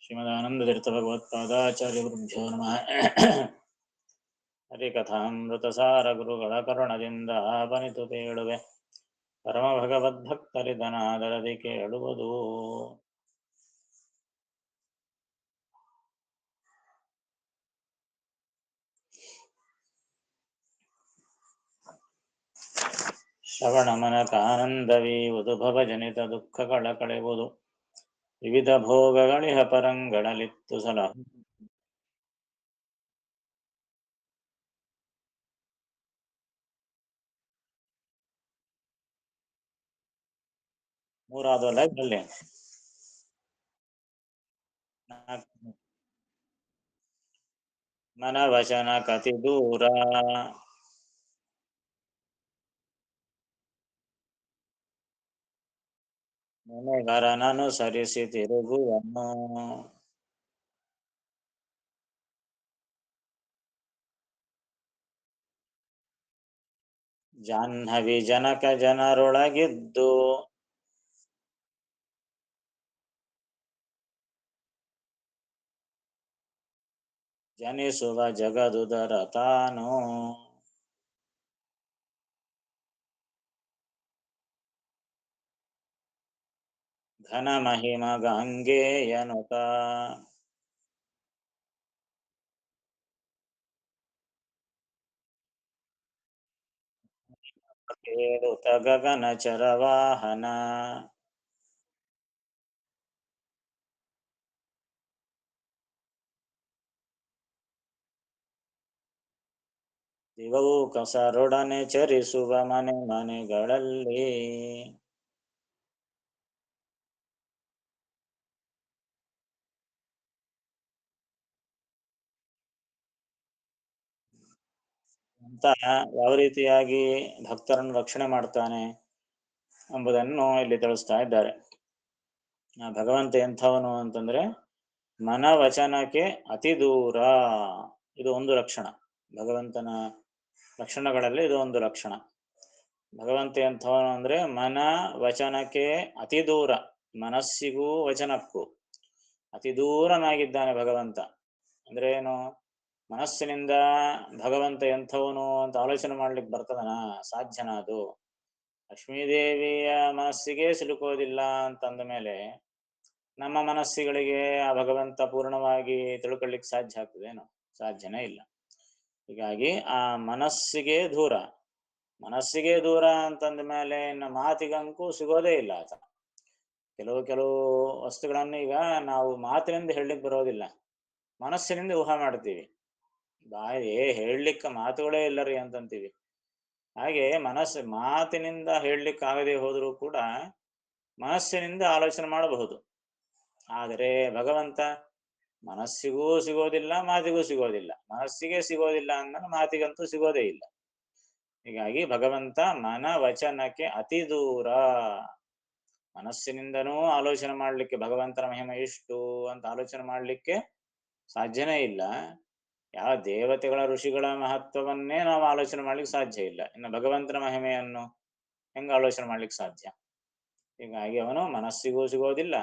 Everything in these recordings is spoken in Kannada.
ಶ್ರೀಮದಾನಂದತೀರ್ಥಭಗವತ್ಪಾದಾಚಾರ್ಯಗುರುಭ್ಯೋ ನಮಃ. ಹರಿಕಥಾಮೃತಸಾರ ಗುರುಗಳ ಕರುಣದಿಂದ ಆಪನಿತು ಕೇಳುವೆ, ಪರಮ ಭಗವದ್ಭಕ್ತರಿದನಾದರದಿ ಕೇಳುವುದು. ಶ್ರವಣ ಮನಕಾನಂದವೀವುದು, ಭವಜನಿತ ದುಃಖಗಳ ಕಳೆವುದು, ವಿವಿಧ ಭೋಗಗಳಿಹ ಪರಂಗಳಲಿತ್ತು ಸಲಹ. ಮೂರಾದಲ್ಲ ಇದರಲ್ಲಿ ಮನವಚನ ಕತಿ ದೂರ, ಮನೆಗರನನುಸರಿಸಿ ತಿರುಗುವನು. ಜಾಹ್ನವಿ ಜನಕ ಜನರೊಳಗಿದ್ದು, ಜನಿಸುವ ಜಗದುದರ ತಾನು. ಘನ ಮಹಿಮ ಗಂಗೆಯನುತ, ಕೇಳುತ್ತ ಗಗನ ಚರವಾಹನ. ದಿವವು ಕಸರೊಡನೆ ಚರಿಸುವ ಮನೆ ಮನೆಗಳಲ್ಲಿ. ಅಂತ ಯಾವ ರೀತಿಯಾಗಿ ಭಕ್ತರನ್ನು ರಕ್ಷಣೆ ಮಾಡ್ತಾನೆ ಎಂಬುದನ್ನು ಇಲ್ಲಿ ತಿಳಿಸ್ತಾ ಇದ್ದಾರೆ. ಭಗವಂತ ಎಂಥವನು ಅಂತಂದ್ರೆ ಮನವಚನಕ್ಕೆ ಅತಿ ದೂರ. ಇದು ಒಂದು ಲಕ್ಷಣ, ಭಗವಂತನ ಲಕ್ಷಣಗಳಲ್ಲಿ ಇದು ಒಂದು ಲಕ್ಷಣ. ಭಗವಂತ ಎಂಥವನು ಅಂದ್ರೆ ಮನ ವಚನಕ್ಕೆ ಅತಿ ದೂರ, ಮನಸ್ಸಿಗೂ ವಚನಕ್ಕೂ ಅತಿ ದೂರನಾಗಿದ್ದಾನೆ ಭಗವಂತ. ಅಂದ್ರೆ ಏನು, ಮನಸ್ಸಿನಿಂದ ಭಗವಂತ ಎಂಥವನು ಅಂತ ಆಲೋಚನೆ ಮಾಡ್ಲಿಕ್ಕೆ ಬರ್ತದನ? ಸಾಧ್ಯನ ಅದು? ಲಕ್ಷ್ಮೀದೇವಿಯ ಮನಸ್ಸಿಗೆ ಸಿಲುಕೋದಿಲ್ಲ ಅಂತಂದ ಮೇಲೆ ನಮ್ಮ ಮನಸ್ಸುಗಳಿಗೆ ಆ ಭಗವಂತ ಪೂರ್ಣವಾಗಿ ತಿಳ್ಕೊಳ್ಳಿಕ್ಕೆ ಸಾಧ್ಯ ಆಗ್ತದೇನು? ಸಾಧ್ಯನೇ ಇಲ್ಲ. ಹೀಗಾಗಿ ಆ ಮನಸ್ಸಿಗೆ ದೂರ, ಮನಸ್ಸಿಗೆ ದೂರ ಅಂತಂದ ಮೇಲೆ ಇನ್ನು ಮಾತಿಗಂಕೂ ಸಿಗೋದೇ ಇಲ್ಲ ಆತ. ಕೆಲವು ವಸ್ತುಗಳನ್ನು ಈಗ ನಾವು ಮಾತಿನಿಂದ ಹೇಳಲಿಕ್ಕೆ ಬರೋದಿಲ್ಲ, ಮನಸ್ಸಿನಿಂದ ಊಹೆ ಮಾಡ್ತೀವಿ. ಬಾಯಿ ಹೇಳಲಿಕ್ಕೆ ಮಾತುಗಳೇ ಇಲ್ಲರಿ ಅಂತಂತೀವಿ. ಹಾಗೆ ಮಾತಿನಿಂದ ಹೇಳಲಿಕ್ಕಾಗದೆ ಹೋದರೂ ಕೂಡ ಮನಸ್ಸಿನಿಂದ ಆಲೋಚನೆ ಮಾಡಬಹುದು. ಆದರೆ ಭಗವಂತ ಮನಸ್ಸಿಗೂ ಸಿಗೋದಿಲ್ಲ, ಮಾತಿಗೂ ಸಿಗೋದಿಲ್ಲ. ಮನಸ್ಸಿಗೆ ಸಿಗೋದಿಲ್ಲ ಅಂದಾಗ ಮಾತಿಗಂತೂ ಸಿಗೋದೇ ಇಲ್ಲ. ಹೀಗಾಗಿ ಭಗವಂತ ಮನ ವಚನಕ್ಕೆ ಅತಿ ದೂರ. ಮನಸ್ಸಿನಿಂದನೂ ಆಲೋಚನೆ ಮಾಡಲಿಕ್ಕೆ ಭಗವಂತನ ಮಹಿಮೆ ಇಷ್ಟು ಅಂತ ಆಲೋಚನೆ ಮಾಡಲಿಕ್ಕೆ ಸಾಧ್ಯನೇ ಇಲ್ಲ. ಯಾವ ದೇವತೆಗಳ ಋಷಿಗಳ ಮಹತ್ವವನ್ನೇ ನಾವು ಆಲೋಚನೆ ಮಾಡ್ಲಿಕ್ಕೆ ಸಾಧ್ಯ ಇಲ್ಲ, ಇನ್ನು ಭಗವಂತನ ಮಹಿಮೆಯನ್ನು ಹೆಂಗ ಆಲೋಚನೆ ಮಾಡ್ಲಿಕ್ಕೆ ಸಾಧ್ಯ? ಹೀಗಾಗಿ ಅವನು ಮನಸ್ಸಿಗೂ ಸಿಗೋದಿಲ್ಲ,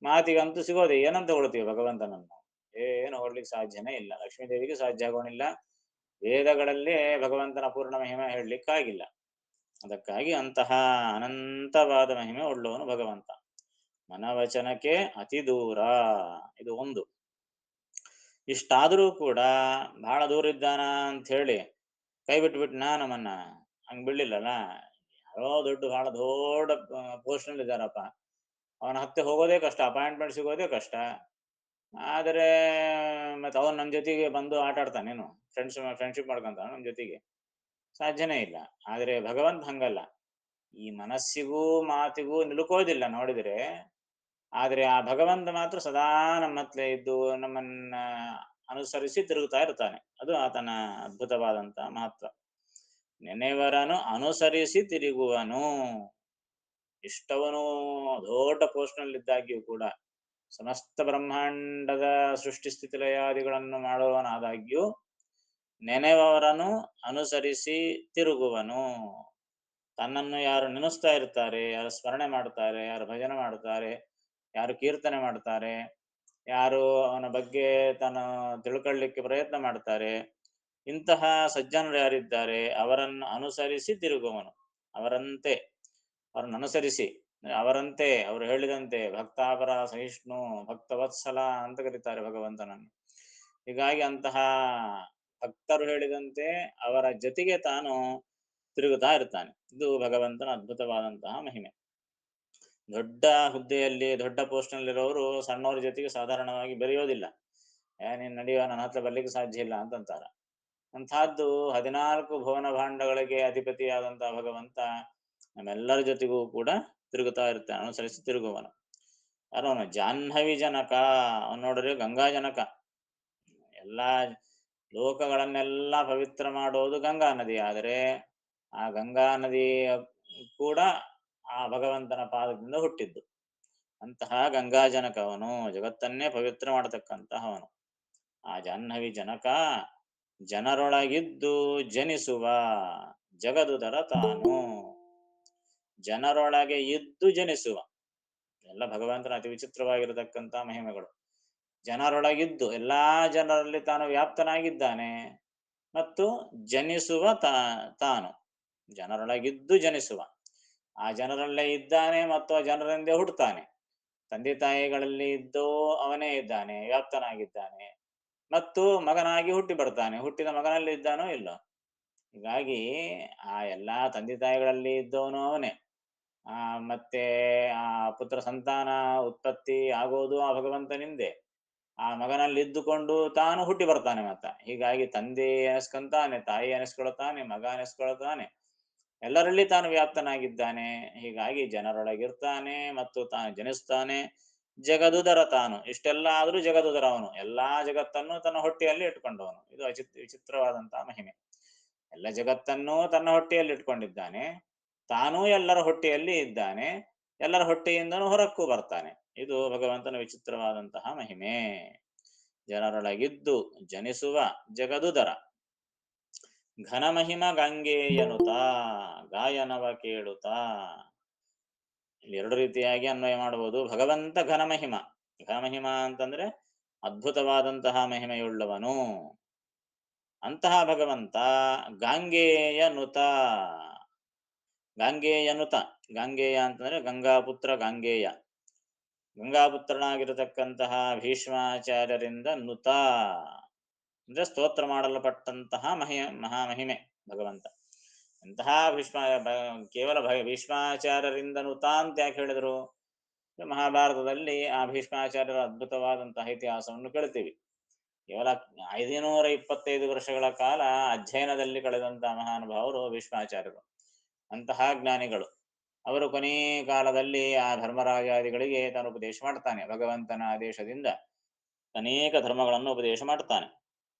ಮಾತಿಗಂತೂ ಸಿಗೋದೆ. ಏನಂತ ಹೊಳ್ತೀವಿ ಭಗವಂತನನ್ನು? ಏನು ಹೊರಲಿಕ್ಕೆ ಸಾಧ್ಯನೇ ಇಲ್ಲ. ಲಕ್ಷ್ಮೀದೇವಿಗೆ ಸಾಧ್ಯ ಆಗೋಣಿಲ್ಲ. ವೇದಗಳಲ್ಲಿ ಭಗವಂತನ ಪೂರ್ಣ ಮಹಿಮೆ ಹೇಳಲಿಕ್ಕಾಗಿಲ್ಲ. ಅದಕ್ಕಾಗಿ ಅಂತಹ ಅನಂತವಾದ ಮಹಿಮೆ ಉಳ್ಳವನು ಭಗವಂತ. ಮನವಚನಕ್ಕೆ ಅತಿ ದೂರ, ಇದು ಒಂದು. ಇಷ್ಟಾದರೂ ಕೂಡ ಬಹಳ ದೂರ ಇದ್ದಾನ ಅಂತ ಹೇಳಿ ಕೈ ಬಿಟ್ಬಿಟ್ನಾ ನಮ್ಮನ್ನ? ಹಂಗ್ ಬಿಡ್ಲಿಲ್ಲಲ್ಲ. ಯಾರೋ ಬಹಳ ದೊಡ್ಡ ಪೋಸ್ಟ್ ನಲ್ಲಿ ಇದ್ದಾರಪ್ಪ, ಅವನ ಹತ್ತೆ ಹೋಗೋದೇ ಕಷ್ಟ, ಅಪಾಯಿಂಟ್ಮೆಂಟ್ ಸಿಗೋದೇ ಕಷ್ಟ. ಆದರೆ ಮತ್ತೆ ಅವನು ನಮ್ಮ ಜೊತೆಗೆ ಬಂದು ಆಟ ಆಡ್ತಾನೇನು? ಫ್ರೆಂಡ್ಶಿಪ್ ಮಾಡ್ಕೊಂತಾನ ನಮ್ಮ ಜೊತೆಗೆ? ಸಾಧ್ಯನೇ ಇಲ್ಲ. ಆದರೆ ಭಗವಂತ ಹಂಗಲ್ಲ, ಈ ಮನಸ್ಸಿಗೂ ಮಾತಿಗೂ ನಿಲುಕೋದಿಲ್ಲ ನೋಡಿದರೆ. ಆದರೆ ಆ ಭಗವಂತ ಮಾತ್ರ ಸದಾ ನಮ್ಮ ಹತ್ಲೆ ಇದ್ದು ನಮ್ಮನ್ನ ಅನುಸರಿಸಿ ತಿರುಗುತ್ತಾ ಇರ್ತಾನೆ. ಅದು ಆತನ ಅದ್ಭುತವಾದಂತ ಮಹತ್ವ. ನೆನೆವರನು ಅನುಸರಿಸಿ ತಿರುಗುವನು. ಇಷ್ಟವನು ದೊಡ್ಡ ಪೋಸ್ಟ್ ನಲ್ಲಿದ್ದಾಗ್ಯೂ ಕೂಡ, ಸಮಸ್ತ ಬ್ರಹ್ಮಾಂಡದ ಸೃಷ್ಟಿ ಸ್ಥಿತಿ ಲಯಾದಿಗಳನ್ನು ಮಾಡುವವನಾದಾಗ್ಯೂ ನೆನೆವರನು ಅನುಸರಿಸಿ ತಿರುಗುವನು. ತನ್ನನ್ನು ಯಾರು ನೆನೆಸ್ತಾ ಇರ್ತಾರೆ, ಯಾರು ಸ್ಮರಣೆ ಮಾಡ್ತಾರೆ, ಯಾರು ಭಜನೆ ಮಾಡ್ತಾರೆ, ಯಾರು ಕೀರ್ತನೆ ಮಾಡ್ತಾರೆ, ಯಾರು ಅವನ ಬಗ್ಗೆ ತಾನು ತಿಳ್ಕೊಳ್ಳಿಕ್ಕೆ ಪ್ರಯತ್ನ ಮಾಡ್ತಾರೆ, ಇಂತಹ ಸಜ್ಜನರು ಯಾರಿದ್ದಾರೆ ಅವರನ್ನು ಅನುಸರಿಸಿ ತಿರುಗುವನು. ಅವರಂತೆ ಅವರನ್ನು ಅನುಸರಿಸಿ, ಅವರಂತೆ ಅವರು ಹೇಳಿದಂತೆ ಭಕ್ತಾಪರ ಸಹಿಷ್ಣು ಭಕ್ತವತ್ಸಲ ಅಂತ ಕರೀತಾರೆ ಭಗವಂತನನ್ನು. ಹೀಗಾಗಿ ಅಂತಹ ಭಕ್ತರು ಹೇಳಿದಂತೆ ಅವರ ಜೊತೆಗೆ ತಾನು ತಿರುಗುತ್ತಾ ಇರ್ತಾನೆ. ಇದು ಭಗವಂತನ ಅದ್ಭುತವಾದಂತಹ ಮಹಿಮೆ. ದೊಡ್ಡ ಹುದ್ದೆಯಲ್ಲಿ ದೊಡ್ಡ ಪೋಸ್ಟ್ನಲ್ಲಿರೋರು ಸಣ್ಣವ್ರ ಜೊತೆಗೆ ಸಾಧಾರಣವಾಗಿ ಬೆರೆಯೋದಿಲ್ಲ. ನೀನ್ ನಡೆಯುವ, ನನ್ನ ಹತ್ರ ಬರ್ಲಿಕ್ಕೆ ಸಾಧ್ಯ ಇಲ್ಲ ಅಂತಂತಾರ. ಅಂತಹದ್ದು 14 ಭುವನ ಭಾಂಡಗಳಿಗೆ ಅಧಿಪತಿಯಾದಂತಹ ಭಗವಂತ ನಮ್ಮೆಲ್ಲರ ಜೊತೆಗೂ ಕೂಡ ತಿರುಗುತ್ತಾ ಇರ್ತಾನೆ, ಅನುಸರಿಸಿ ತಿರುಗುವನು. ಯಾರು ಅವನು? ಜಾಹ್ನವಿ ಜನಕ. ಅವನು ನೋಡ್ರಿ ಗಂಗಾ ಜನಕ. ಎಲ್ಲಾ ಲೋಕಗಳನ್ನೆಲ್ಲ ಪವಿತ್ರ ಮಾಡೋದು ಗಂಗಾ ನದಿ. ಆದರೆ ಆ ಗಂಗಾ ನದಿ ಕೂಡ ಆ ಭಗವಂತನ ಪಾದದಿಂದ ಹುಟ್ಟಿದ್ದು. ಅಂತಹ ಗಂಗಾ ಜನಕವನು, ಜಗತ್ತನ್ನೇ ಪವಿತ್ರ ಮಾಡತಕ್ಕಂತಹವನು. ಆ ಜಾಹ್ನವಿ ಜನಕ ಜನರೊಳಗಿದ್ದು ಜನಿಸುವ ಜಗದುದರ ತಾನು. ಜನರೊಳಗೆ ಇದ್ದು ಜನಿಸುವ ಎಲ್ಲ ಭಗವಂತನ ಅತಿ ವಿಚಿತ್ರವಾಗಿರತಕ್ಕಂತಹ ಮಹಿಮೆಗಳು. ಜನರೊಳಗಿದ್ದು ಎಲ್ಲಾ ಜನರಲ್ಲಿ ತಾನು ವ್ಯಾಪ್ತನಾಗಿದ್ದಾನೆ ಮತ್ತು ಜನಿಸುವ ತಾನು. ಜನರೊಳಗಿದ್ದು ಜನಿಸುವ, ಆ ಜನರಲ್ಲೇ ಇದ್ದಾನೆ ಮತ್ತು ಆ ಜನರಿಂದೇ ಹುಟ್ಟುತ್ತಾನೆ. ತಂದೆ ತಾಯಿಗಳಲ್ಲಿ ಇದ್ದೋ ಅವನೇ ಇದ್ದಾನೆ, ವ್ಯಾಪ್ತನಾಗಿದ್ದಾನೆ ಮತ್ತು ಮಗನಾಗಿ ಹುಟ್ಟಿ ಬರ್ತಾನೆ. ಹುಟ್ಟಿದ ಮಗನಲ್ಲಿ ಇದ್ದಾನೋ ಇಲ್ಲೋ. ಹೀಗಾಗಿ ಆ ಎಲ್ಲಾ ತಂದೆ ತಾಯಿಗಳಲ್ಲಿ ಇದ್ದವನು ಅವನೇ. ಮತ್ತೆ ಆ ಪುತ್ರ ಸಂತಾನ ಉತ್ಪತ್ತಿ ಆಗೋದು ಆ ಭಗವಂತನಿಂದೆ. ಆ ಮಗನಲ್ಲಿ ಇದ್ದುಕೊಂಡು ತಾನು ಹುಟ್ಟಿ ಬರ್ತಾನೆ ಮತ್ತ. ಹೀಗಾಗಿ ತಂದೆ ಅನಿಸ್ಕೊಂತಾನೆ, ತಾಯಿ ಅನಿಸ್ಕೊಳ್ತಾನೆ, ಮಗ ಅನಿಸ್ಕೊಳ್ತಾನೆ, ಎಲ್ಲರಲ್ಲಿ ತಾನು ವ್ಯಾಪ್ತನಾಗಿದ್ದಾನೆ. ಹೀಗಾಗಿ ಜನರೊಳಗಿರ್ತಾನೆ ಮತ್ತು ತಾನು ಜನಿಸ್ತಾನೆ. ಜಗದುದರ ತಾನು. ಇಷ್ಟೆಲ್ಲ ಆದ್ರೂ ಜಗದುದರ ಅವನು, ಎಲ್ಲಾ ಜಗತ್ತನ್ನು ತನ್ನ ಹೊಟ್ಟೆಯಲ್ಲಿ ಇಟ್ಕೊಂಡವನು. ಇದು ವಿಚಿತ್ರವಾದಂತಹ ಮಹಿಮೆ. ಎಲ್ಲ ಜಗತ್ತನ್ನೂ ತನ್ನ ಹೊಟ್ಟೆಯಲ್ಲಿ ಇಟ್ಕೊಂಡಿದ್ದಾನೆ, ತಾನೂ ಎಲ್ಲರ ಹೊಟ್ಟೆಯಲ್ಲಿ ಇದ್ದಾನೆ, ಎಲ್ಲರ ಹೊಟ್ಟೆಯಿಂದನೂ ಹೊರಕ್ಕೂ ಬರ್ತಾನೆ. ಇದು ಭಗವಂತನ ವಿಚಿತ್ರವಾದಂತಹ ಮಹಿಮೆ. ಜನರೊಳಗಿದ್ದು ಜನಿಸುವ ಜಗದುದರ. ಘನಮಹಿಮ ಗಂಗೆಯನುತ ಗಾಯನವ ಕೇಳುತ್ತ. ಇಲ್ಲಿ ಎರಡು ರೀತಿಯಾಗಿ ಅನ್ವಯ ಮಾಡಬಹುದು. ಭಗವಂತ ಘನಮಹಿಮ. ಘನಮಹಿಮ ಅಂತಂದ್ರೆ ಅದ್ಭುತವಾದಂತಹ ಮಹಿಮೆಯುಳ್ಳವನು. ಅಂತಹ ಭಗವಂತ ಗಾಂಗೇಯನುತ. ಗಾಂಗೇಯನುತ, ಗಾಂಗೇಯ ಅಂತಂದ್ರೆ ಗಂಗಾಪುತ್ರ ಗಾಂಗೇಯ. ಗಂಗಾಪುತ್ರನಾಗಿರತಕ್ಕಂತಹ ಭೀಷ್ಮಾಚಾರ್ಯರಿಂದ ನುತ ಅಂದ್ರೆ ಸ್ತೋತ್ರ ಮಾಡಲ್ಪಟ್ಟಂತಹ ಮಹಾಮಹಿಮೆ ಭಗವಂತ. ಎಂತಹ ಕೇವಲ ಭೀಷ್ಮಾಚಾರ್ಯರಿಂದ ನುತ ಅಂತ ಯಾಕೆ ಹೇಳಿದ್ರು? ಮಹಾಭಾರತದಲ್ಲಿ ಆ ಭೀಷ್ಮಾಚಾರ್ಯರ ಅದ್ಭುತವಾದಂತಹ ಇತಿಹಾಸವನ್ನು ಕೇಳ್ತೀವಿ. ಕೇವಲ 525 ವರ್ಷಗಳ ಕಾಲ ಅಧ್ಯಯನದಲ್ಲಿ ಕಳೆದಂತಹ ಮಹಾನುಭಾವರು ಭೀಷ್ಮಾಚಾರ್ಯರು. ಅಂತಹ ಜ್ಞಾನಿಗಳು ಅವರು ಕೊನೆ ಕಾಲದಲ್ಲಿ ಆ ಧರ್ಮರಾಜಾದಿಗಳಿಗೆ ತಾನು ಉಪದೇಶ ಮಾಡ್ತಾನೆ. ಭಗವಂತನ ಆದೇಶದಿಂದ ಅನೇಕ ಧರ್ಮಗಳನ್ನು ಉಪದೇಶ ಮಾಡ್ತಾನೆ.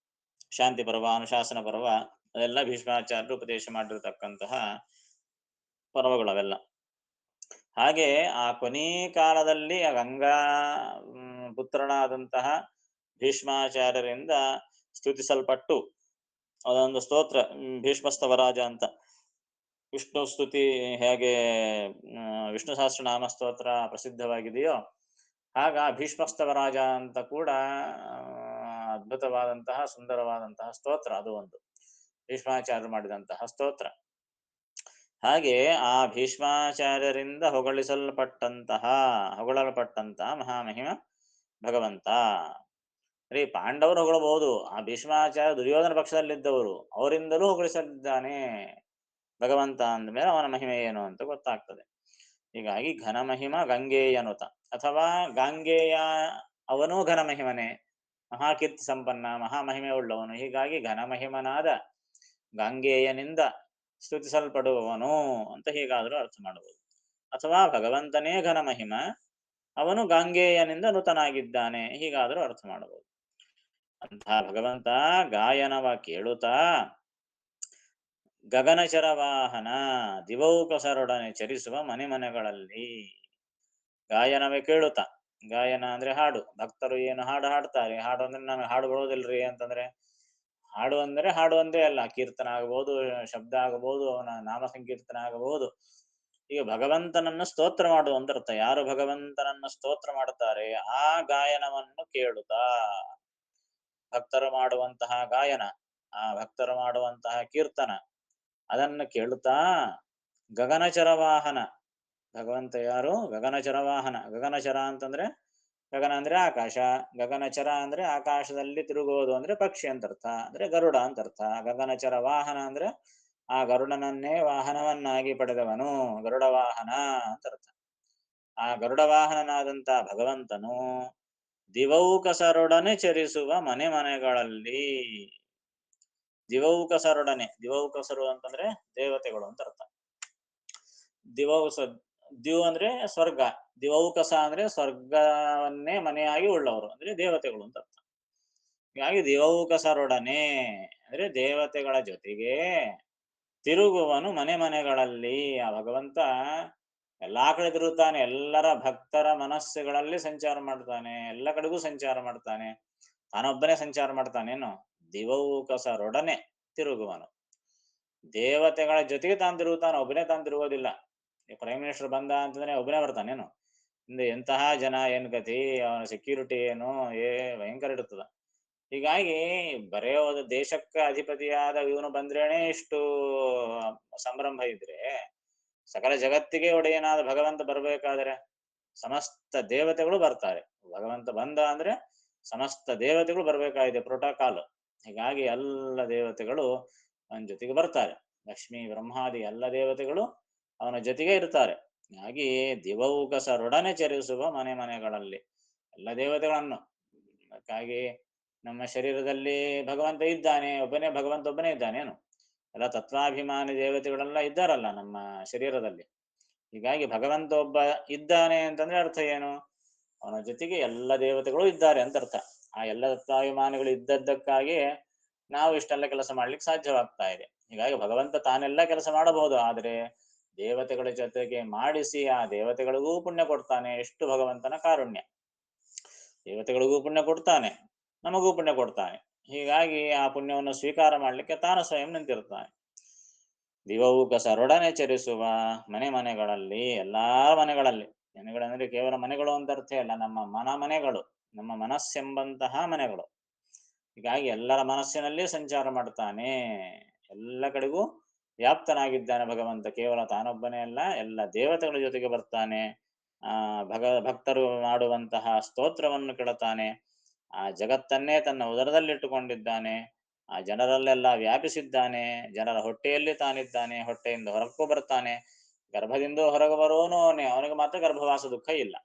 ಶಾಂತಿ ಪರ್ವ, ಅನುಶಾಸನ ಪರ್ವ, ಅದೆಲ್ಲ ಭೀಷ್ಮಾಚಾರ್ಯರು ಉಪದೇಶ ಮಾಡಿರತಕ್ಕಂತಹ ಪರ್ವಗಳವೆಲ್ಲ. ಹಾಗೆ ಆ ಕೊನೆ ಕಾಲದಲ್ಲಿ ಆ ಗಂಗಾ ಪುತ್ರನಾದಂತಹ ಭೀಷ್ಮಾಚಾರ್ಯರಿಂದ ಸ್ತುತಿಸಲ್ಪಟ್ಟು ಅದೊಂದು ಸ್ತೋತ್ರ ಭೀಷ್ಮಸ್ತವರಾಜ ಅಂತ. ವಿಷ್ಣು ಸ್ತುತಿ ಹೇಗೆ ವಿಷ್ಣು ಸಹಸ್ರನಾಮ ಸ್ತೋತ್ರ ಪ್ರಸಿದ್ಧವಾಗಿದೆಯೋ ಆಗ ಭೀಷ್ಮಸ್ತವರಾಜ ಅಂತ ಕೂಡ ಅದ್ಭುತವಾದಂತಹ ಸುಂದರವಾದಂತಹ ಸ್ತೋತ್ರ. ಅದು ಒಂದು ಭೀಷ್ಮಾಚಾರ್ಯರು ಮಾಡಿದಂತಹ ಸ್ತೋತ್ರ. ಹಾಗೆ ಆ ಭೀಷ್ಮಾಚಾರ್ಯರಿಂದ ಹೊಗಳಲ್ಪಟ್ಟಂತಹ ಮಹಾಮಹಿಮ ಭಗವಂತ. ಪಾಂಡವರು ಹೊಗಳಬಹುದು, ಆ ಭೀಷ್ಮಾಚಾರ್ಯ ದುರ್ಯೋಧನ ಪಕ್ಷದಲ್ಲಿದ್ದವರು, ಅವರಿಂದಲೂ ಹೊಗಳಿಸಲಿದ್ದಾನೆ ಭಗವಂತ ಅಂದಮೇಲೆ ಅವನ ಮಹಿಮೆ ಏನು ಅಂತ ಗೊತ್ತಾಗ್ತದೆ. ಹೀಗಾಗಿ ಘನಮಹಿಮ ಗಂಗೇಯನುತ ಅಥವಾ ಗಾಂಗೇಯ ಅವನೂ ಘನಮಹಿಮನೆ, ಮಹಾಕೀರ್ತಿ ಸಂಪನ್ನ ಮಹಾಮಹಿಮೆ ಉಳ್ಳವನು. ಹೀಗಾಗಿ ಘನಮಹಿಮನಾದ ಗಾಂಗೇಯನಿಂದ ಸ್ತುತಿಸಲ್ಪಡುವವನು ಅಂತ ಹೀಗಾದರೂ ಅರ್ಥ ಮಾಡಬಹುದು. ಅಥವಾ ಭಗವಂತನೇ ಘನಮಹಿಮ, ಅವನು ಗಾಂಗೇಯನಿಂದ ನೂತನಾಗಿದ್ದಾನೆ, ಹೀಗಾದರೂ ಅರ್ಥ ಮಾಡಬಹುದು. ಅಂತಹ ಭಗವಂತ ಗಾಯನವ ಕೇಳುತ್ತಾ ಗಗನಚರ ವಾಹನ ದಿವೌಕಸರೊಡನೆ ಚರಿಸುವ ಮನೆಗಳಲ್ಲಿ. ಗಾಯನವೇ ಕೇಳುತ್ತಾ, ಗಾಯನ ಅಂದ್ರೆ ಹಾಡು. ಭಕ್ತರು ಏನು ಹಾಡು ಹಾಡ್ತಾರೆ. ಹಾಡು ಅಂದ್ರೆ ನಮಗೆ ಹಾಡು ಬರೋದಿಲ್ರಿ ಅಂತಂದ್ರೆ, ಹಾಡು ಅಂದ್ರೆ ಹಾಡು ಒಂದೇ ಅಲ್ಲ, ಕೀರ್ತನ ಆಗಬಹುದು, ಶಬ್ದ ಆಗಬಹುದು, ಅವನ ನಾಮ ಸಂಕೀರ್ತನ ಆಗಬಹುದು, ಈಗ ಭಗವಂತನನ್ನ ಸ್ತೋತ್ರ ಮಾಡುವಂತ ಅರ್ಥ. ಯಾರು ಭಗವಂತನನ್ನ ಸ್ತೋತ್ರ ಮಾಡುತ್ತಾರೆ ಆ ಗಾಯನವನ್ನು ಕೇಳುತ್ತಾ, ಭಕ್ತರು ಮಾಡುವಂತಹ ಗಾಯನ, ಆ ಭಕ್ತರು ಮಾಡುವಂತಹ ಕೀರ್ತನ, ಅದನ್ನು ಕೇಳುತ್ತಾ ಗಗನಚರ ವಾಹನ, ಭಗವಂತ ಯಾರು? ಗಗನಚರ ವಾಹನ. ಗಗನಚರ ಅಂತಂದ್ರೆ, ಗಗನ ಅಂದ್ರೆ ಆಕಾಶ, ಗಗನಚರ ಅಂದ್ರೆ ಆಕಾಶದಲ್ಲಿ ತಿರುಗುವುದು ಅಂದ್ರೆ ಪಕ್ಷಿ ಅಂತ ಅರ್ಥ, ಅಂದ್ರೆ ಗರುಡ ಅಂತ ಅರ್ಥ. ಗಗನಚರ ವಾಹನ ಅಂದ್ರೆ ಆ ಗರುಡನನ್ನೇ ವಾಹನವನ್ನಾಗಿ ಪಡೆದವನು, ಗರುಡ ವಾಹನ ಅಂತ ಅರ್ಥ. ಆ ಗರುಡ ವಾಹನನಾದಂತ ಭಗವಂತನು ದಿವೌಕಸರೊಡನೆ ಚರಿಸುವ ಮನೆ ಮನೆಗಳಲ್ಲಿ, ದಿವೌಕಸರೊಡನೆ, ದಿವೌಕಸರು ಅಂತಂದ್ರೆ ದೇವತೆಗಳು ಅಂತ ಅರ್ಥ. ದಿವೌಸ, ದಿವ್ ಅಂದ್ರೆ ಸ್ವರ್ಗ, ದಿವೌಕಸ ಅಂದ್ರೆ ಸ್ವರ್ಗವನ್ನೇ ಮನೆಯಾಗಿ ಉಳ್ಳವರು ಅಂದ್ರೆ ದೇವತೆಗಳು ಅಂತ ಅರ್ಥ. ಹೀಗಾಗಿ ದಿವೌಕಸರೊಡನೆ ಅಂದ್ರೆ ದೇವತೆಗಳ ಜೊತೆಗೆ ತಿರುಗುವನು ಮನೆ ಮನೆಗಳಲ್ಲಿ. ಆ ಭಗವಂತ ಎಲ್ಲಾ ಕಡೆ ತಿರುಗುತ್ತಾನೆ, ಎಲ್ಲರ ಭಕ್ತರ ಮನಸ್ಸುಗಳಲ್ಲಿ ಸಂಚಾರ ಮಾಡ್ತಾನೆ, ಎಲ್ಲ ಕಡೆಗೂ ಸಂಚಾರ ಮಾಡ್ತಾನೆ. ತಾನೊಬ್ಬನೇ ಸಂಚಾರ ಮಾಡ್ತಾನೇನು? ದಿವೌಕಸರೊಡನೆ ತಿರುಗುವನು, ದೇವತೆಗಳ ಜೊತೆಗೆ ತಾನು ತಿರುಗುತ್ತಾನೆ, ಒಬ್ಬನೇ ತಾನು ತಿರುಗೋದಿಲ್ಲ. ಪ್ರೈಮ್ ಮಿನಿಸ್ಟರ್ ಬಂದ ಅಂತಂದ್ರೆ ಒಬ್ಬನೇ ಬರ್ತಾನೇನು? ಹಿಂದೆ ಎಂತಹ ಜನ, ಏನ್ ಗತಿ, ಅವನ ಸೆಕ್ಯೂರಿಟಿ ಏನು, ಭಯಂಕರ ಇರ್ತದ. ಹೀಗಾಗಿ ಬರೇ ಒಂದು ದೇಶಕ್ಕೆ ಅಧಿಪತಿಯಾದ ಇವನು ಬಂದ್ರೇನೆ ಇಷ್ಟು ಸಂಭ್ರಮ ಇದ್ರೆ, ಸಕಲ ಜಗತ್ತಿಗೆ ಒಡೆಯನಾದ ಭಗವಂತ ಬರಬೇಕಾದರೆ ಸಮಸ್ತ ದೇವತೆಗಳು ಬರ್ತಾರೆ. ಭಗವಂತ ಬಂದ ಅಂದ್ರೆ ಸಮಸ್ತ ದೇವತೆಗಳು ಬರಬೇಕಾಗಿದೆ, ಪ್ರೋಟೋಕಾಲ್. ಹೀಗಾಗಿ ಎಲ್ಲ ದೇವತೆಗಳು ಅವನ ಜೊತೆಗೆ ಬರ್ತಾರೆ. ಲಕ್ಷ್ಮೀ ಬ್ರಹ್ಮಾದಿ ಎಲ್ಲ ದೇವತೆಗಳು ಅವನ ಜೊತೆಗೆ ಇರ್ತಾರೆ. ಹೀಗಾಗಿ ದಿವೌಕಸರೊಡನೆ ಚರಿಸುವ ಮನೆ ಮನೆಗಳಲ್ಲಿ ಎಲ್ಲ ದೇವತೆಗಳನ್ನು. ಅದಕ್ಕಾಗಿ ನಮ್ಮ ಶರೀರದಲ್ಲಿ ಭಗವಂತ ಇದ್ದಾನೆ, ಒಬ್ಬನೇ ಭಗವಂತ ಒಬ್ಬನೇ ಇದ್ದಾನೇನು? ಎಲ್ಲ ತತ್ವಾಭಿಮಾನಿ ದೇವತೆಗಳೆಲ್ಲ ಇದ್ದಾರಲ್ಲ ನಮ್ಮ ಶರೀರದಲ್ಲಿ. ಹೀಗಾಗಿ ಭಗವಂತ ಒಬ್ಬ ಇದ್ದಾನೆ ಅಂತಂದ್ರೆ ಅರ್ಥ ಏನು? ಅವನ ಜೊತೆಗೆ ಎಲ್ಲ ದೇವತೆಗಳು ಇದ್ದಾರೆ ಅಂತ ಅರ್ಥ. ಆ ಎಲ್ಲ ತತ್ವಾಭಿಮಾನಿಗಳು ಇದ್ದದ್ದಕ್ಕಾಗಿ ನಾವು ಇಷ್ಟೆಲ್ಲ ಕೆಲಸ ಮಾಡ್ಲಿಕ್ಕೆ ಸಾಧ್ಯವಾಗ್ತಾ ಇದೆ. ಹೀಗಾಗಿ ಭಗವಂತ ತಾನೆಲ್ಲ ಕೆಲಸ ಮಾಡಬಹುದು, ಆದರೆ ದೇವತೆಗಳ ಜೊತೆಗೆ ಮಾಡಿಸಿ ಆ ದೇವತೆಗಳಿಗೂ ಪುಣ್ಯ ಕೊಡ್ತಾನೆ. ಎಷ್ಟು ಭಗವಂತನ ಕಾರುಣ್ಯ! ದೇವತೆಗಳಿಗೂ ಪುಣ್ಯ ಕೊಡ್ತಾನೆ, ನಮಗೂ ಪುಣ್ಯ ಕೊಡ್ತಾನೆ. ಹೀಗಾಗಿ ಆ ಪುಣ್ಯವನ್ನು ಸ್ವೀಕಾರ ಮಾಡಲಿಕ್ಕೆ ತಾನು ಸ್ವಯಂ ನಿಂತಿರ್ತಾನೆ. ದಿವೌಕಸರೊಡನೆ ಚರಿಸುವ ಮನೆ ಮನೆಗಳಲ್ಲಿ, ಎಲ್ಲಾ ಮನೆಗಳಲ್ಲಿ. ಮನೆಗಳಂದ್ರೆ ಕೇವಲ ಮನೆಗಳು ಅಂತ ಅರ್ಥ ಇಲ್ಲ, ನಮ್ಮ ಮನೆಗಳು, ನಮ್ಮ ಮನಸ್ಸೆಂಬಂತಹ ಮನೆಗಳು. ಹೀಗಾಗಿ ಎಲ್ಲರ ಮನಸ್ಸಿನಲ್ಲಿ ಸಂಚಾರ ಮಾಡ್ತಾನೆ, ಎಲ್ಲ ಕಡೆಗೂ ವ್ಯಾಪ್ತನಾಗಿದ್ದಾನೆ ಭಗವಂತ. ಕೇವಲ ತಾನೊಬ್ಬನೇ ಅಲ್ಲ, ಎಲ್ಲ ದೇವತೆಗಳ ಜೊತೆಗೆ ಬರ್ತಾನೆ. ಭಕ್ತರು ಮಾಡುವಂತಹ ಸ್ತೋತ್ರವನ್ನು ಕೇಳುತ್ತಾನೆ. ಆ ಜಗತ್ತನ್ನೇ ತನ್ನ ಉದರದಲ್ಲಿಟ್ಟುಕೊಂಡಿದ್ದಾನೆ. ಆ ಜನರಲ್ಲೆಲ್ಲ ವ್ಯಾಪಿಸಿದ್ದಾನೆ. ಜನರ ಹೊಟ್ಟೆಯಲ್ಲಿ ತಾನಿದ್ದಾನೆ, ಹೊಟ್ಟೆಯಿಂದ ಹೊರಕ್ಕೂ ಬರ್ತಾನೆ, ಗರ್ಭದಿಂದ ಹೊರಗೆ ಬರೋನು ಅವನೇ, ಅವನಿಗೆ ಮಾತ್ರ ಗರ್ಭವಾಸ ದುಃಖ ಇಲ್ಲ.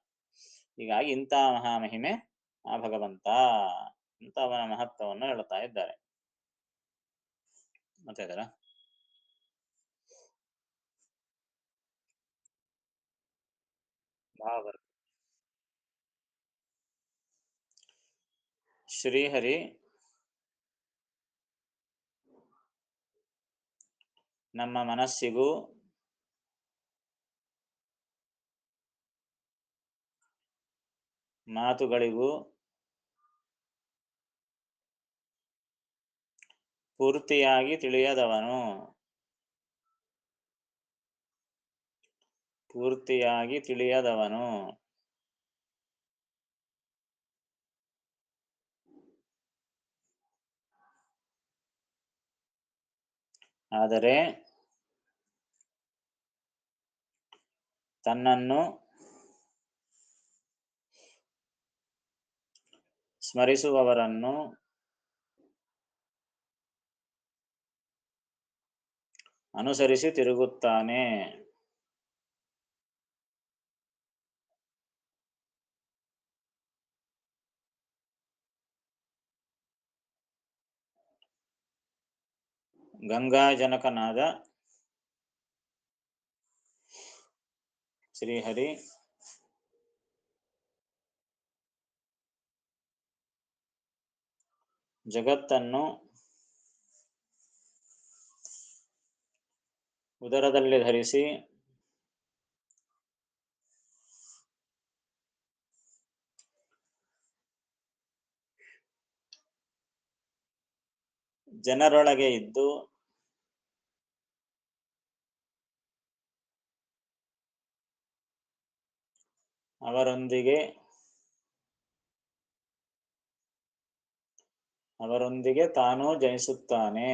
ಹೀಗಾಗಿ ಇಂಥ ಮಹಾಮಹಿಮೆ ಆ ಭಗವಂತ ಅಂತ ಅವನ ಮಹತ್ವವನ್ನು ಹೇಳ್ತಾ ಇದ್ದಾರೆ. ಮತ್ತೆ ಇದರ ಶ್ರೀಹರಿ ನಮ್ಮ ಮನಸ್ಸಿಗೂ ಮಾತುಗಳಿಗೂ ಪೂರ್ತಿಯಾಗಿ ತಿಳಿಯದವನು, ಪೂರ್ತಿಯಾಗಿ ತಿಳಿಯದವನು. ಆದರೆ ತನ್ನನ್ನು ಸ್ಮರಿಸುವವರನ್ನು ಅನುಸರಿಸಿ ತಿರುಗುತ್ತಾನೆ. ಗಂಗಾಜನಕನಾದ ಶ್ರೀಹರಿ ಜಗತ್ತನ್ನು ಉದರದಲ್ಲಿ ಧರಿಸಿ ಜನರೊಳಗೆ ಇದ್ದು ಅವರೊಂದಿಗೆ ಅವರೊಂದಿಗೆ ತಾನೂ ಜನಿಸುತ್ತಾನೆ.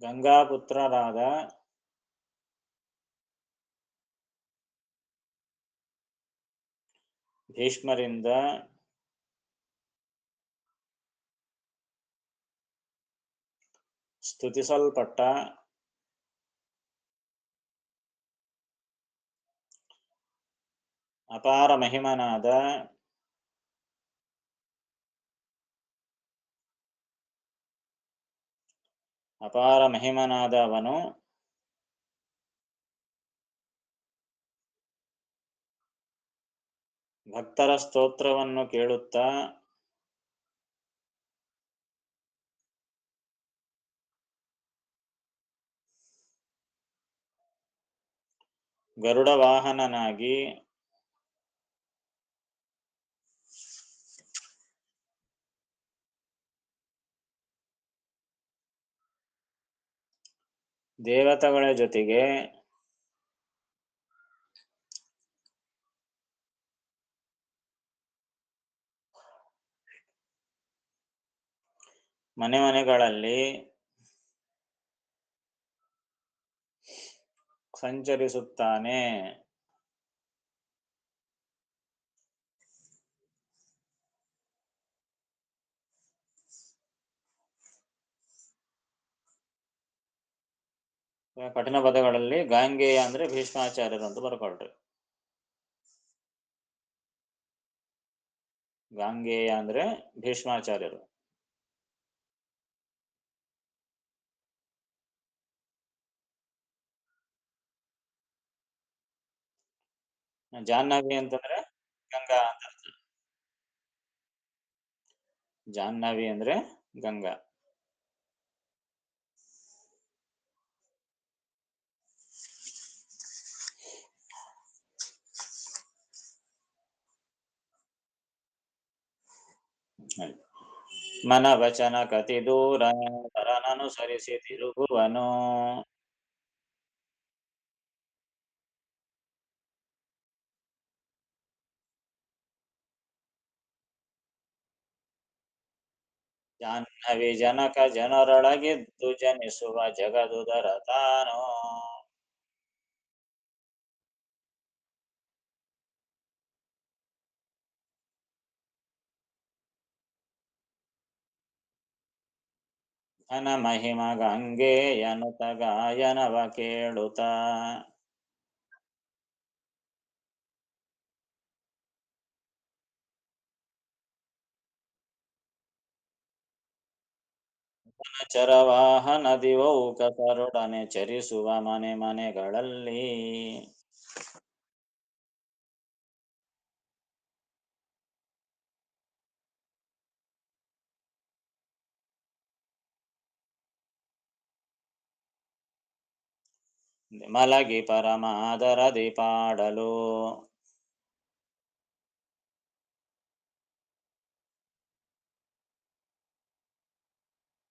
ಗಂಗಾಪುತ್ರರಾದ ಭೀಷ್ಮರಿಂದ ಸ್ತುತಿಸಲ್ಪಟ್ಟ ಅಪಾರ ಮಹಿಮನಾದ ಅವನು ಭಕ್ತರ ಸ್ತೋತ್ರವನ್ನು ಕೇಳುತ್ತಾ ಗರುಡ ವಾಹನನಾಗಿ ದೇವತೆಗಳ ಜೊತೆಗೆ ಮನೆ ಮನೆಗಳಲ್ಲಿ ಸಂಚರಿಸುತ್ತಾನೆ. ಕಠಿಣ ಪದಗಳಲ್ಲಿ ಗಾಂಗೇಯ ಅಂದ್ರೆ ಭೀಷ್ಮಾಚಾರ್ಯರು ಅಂತ ಬರ್ಕೊಳ್ರಿ. ಗಾಂಗೇಯ ಅಂದ್ರೆ ಭೀಷ್ಮಾಚಾರ್ಯರು. ಜಾಹ್ನವಿ ಅಂತಂದ್ರೆ ಗಂಗಾ ಅಂತ ಅರ್ಥ. ಜಾಹ್ನವಿ ಅಂದ್ರೆ ಗಂಗಾ. ಮನವಚನ ಕತಿ ದೂರ ತರನನುಸರಿಸಿ ತಿರುಗುವನು. ಜಾಹ್ನವಿ ಜನಕ ಜನರೊಳಗಿದ್ದು ಜನಿಸುವ ಜಗದುದರ ತಾನೋ. ಘನ ಮಹಿಮ ಗಂಗೆಯನುತ ಗಾಯನವ ಕೇಳುತ್ತ ಚರವಾಹನ ದಿವೌಕಸರೊಡನೆ ಚರಿಸುವ ಮನೆ ಮನೆಗಳಲ್ಲಿ. ಮಲಗಿ ಪರಮಾದರದಿ ಪಾಡಲು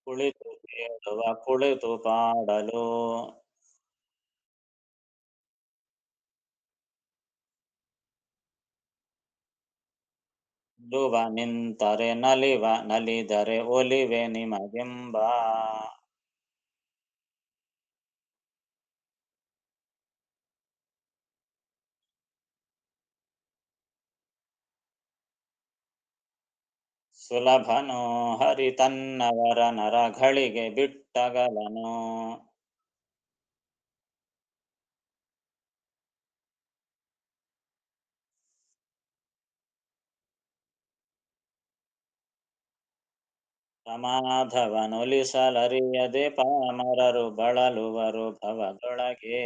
ಕುಳಿತು ಕೇಳುವ ಕುಳಿತು ಪಾಡಲು. ಡುವ ನಿಂತರೆ ನಲಿವ ನಲಿದರೆ ಒಲಿವೆ ನಿಮಗೆಂಬ. ಸುಲಭನೋ ಹರಿ ತನ್ನವರ ನರಗಳಿಗೆ ಬಿಟ್ಟಗಲನು. ಪ್ರಮಾಧವನೊಲಿಸಲರಿಯದೆ ಪಾಮರರು ಬಳಲುವರು ಭವದೊಳಗೆ.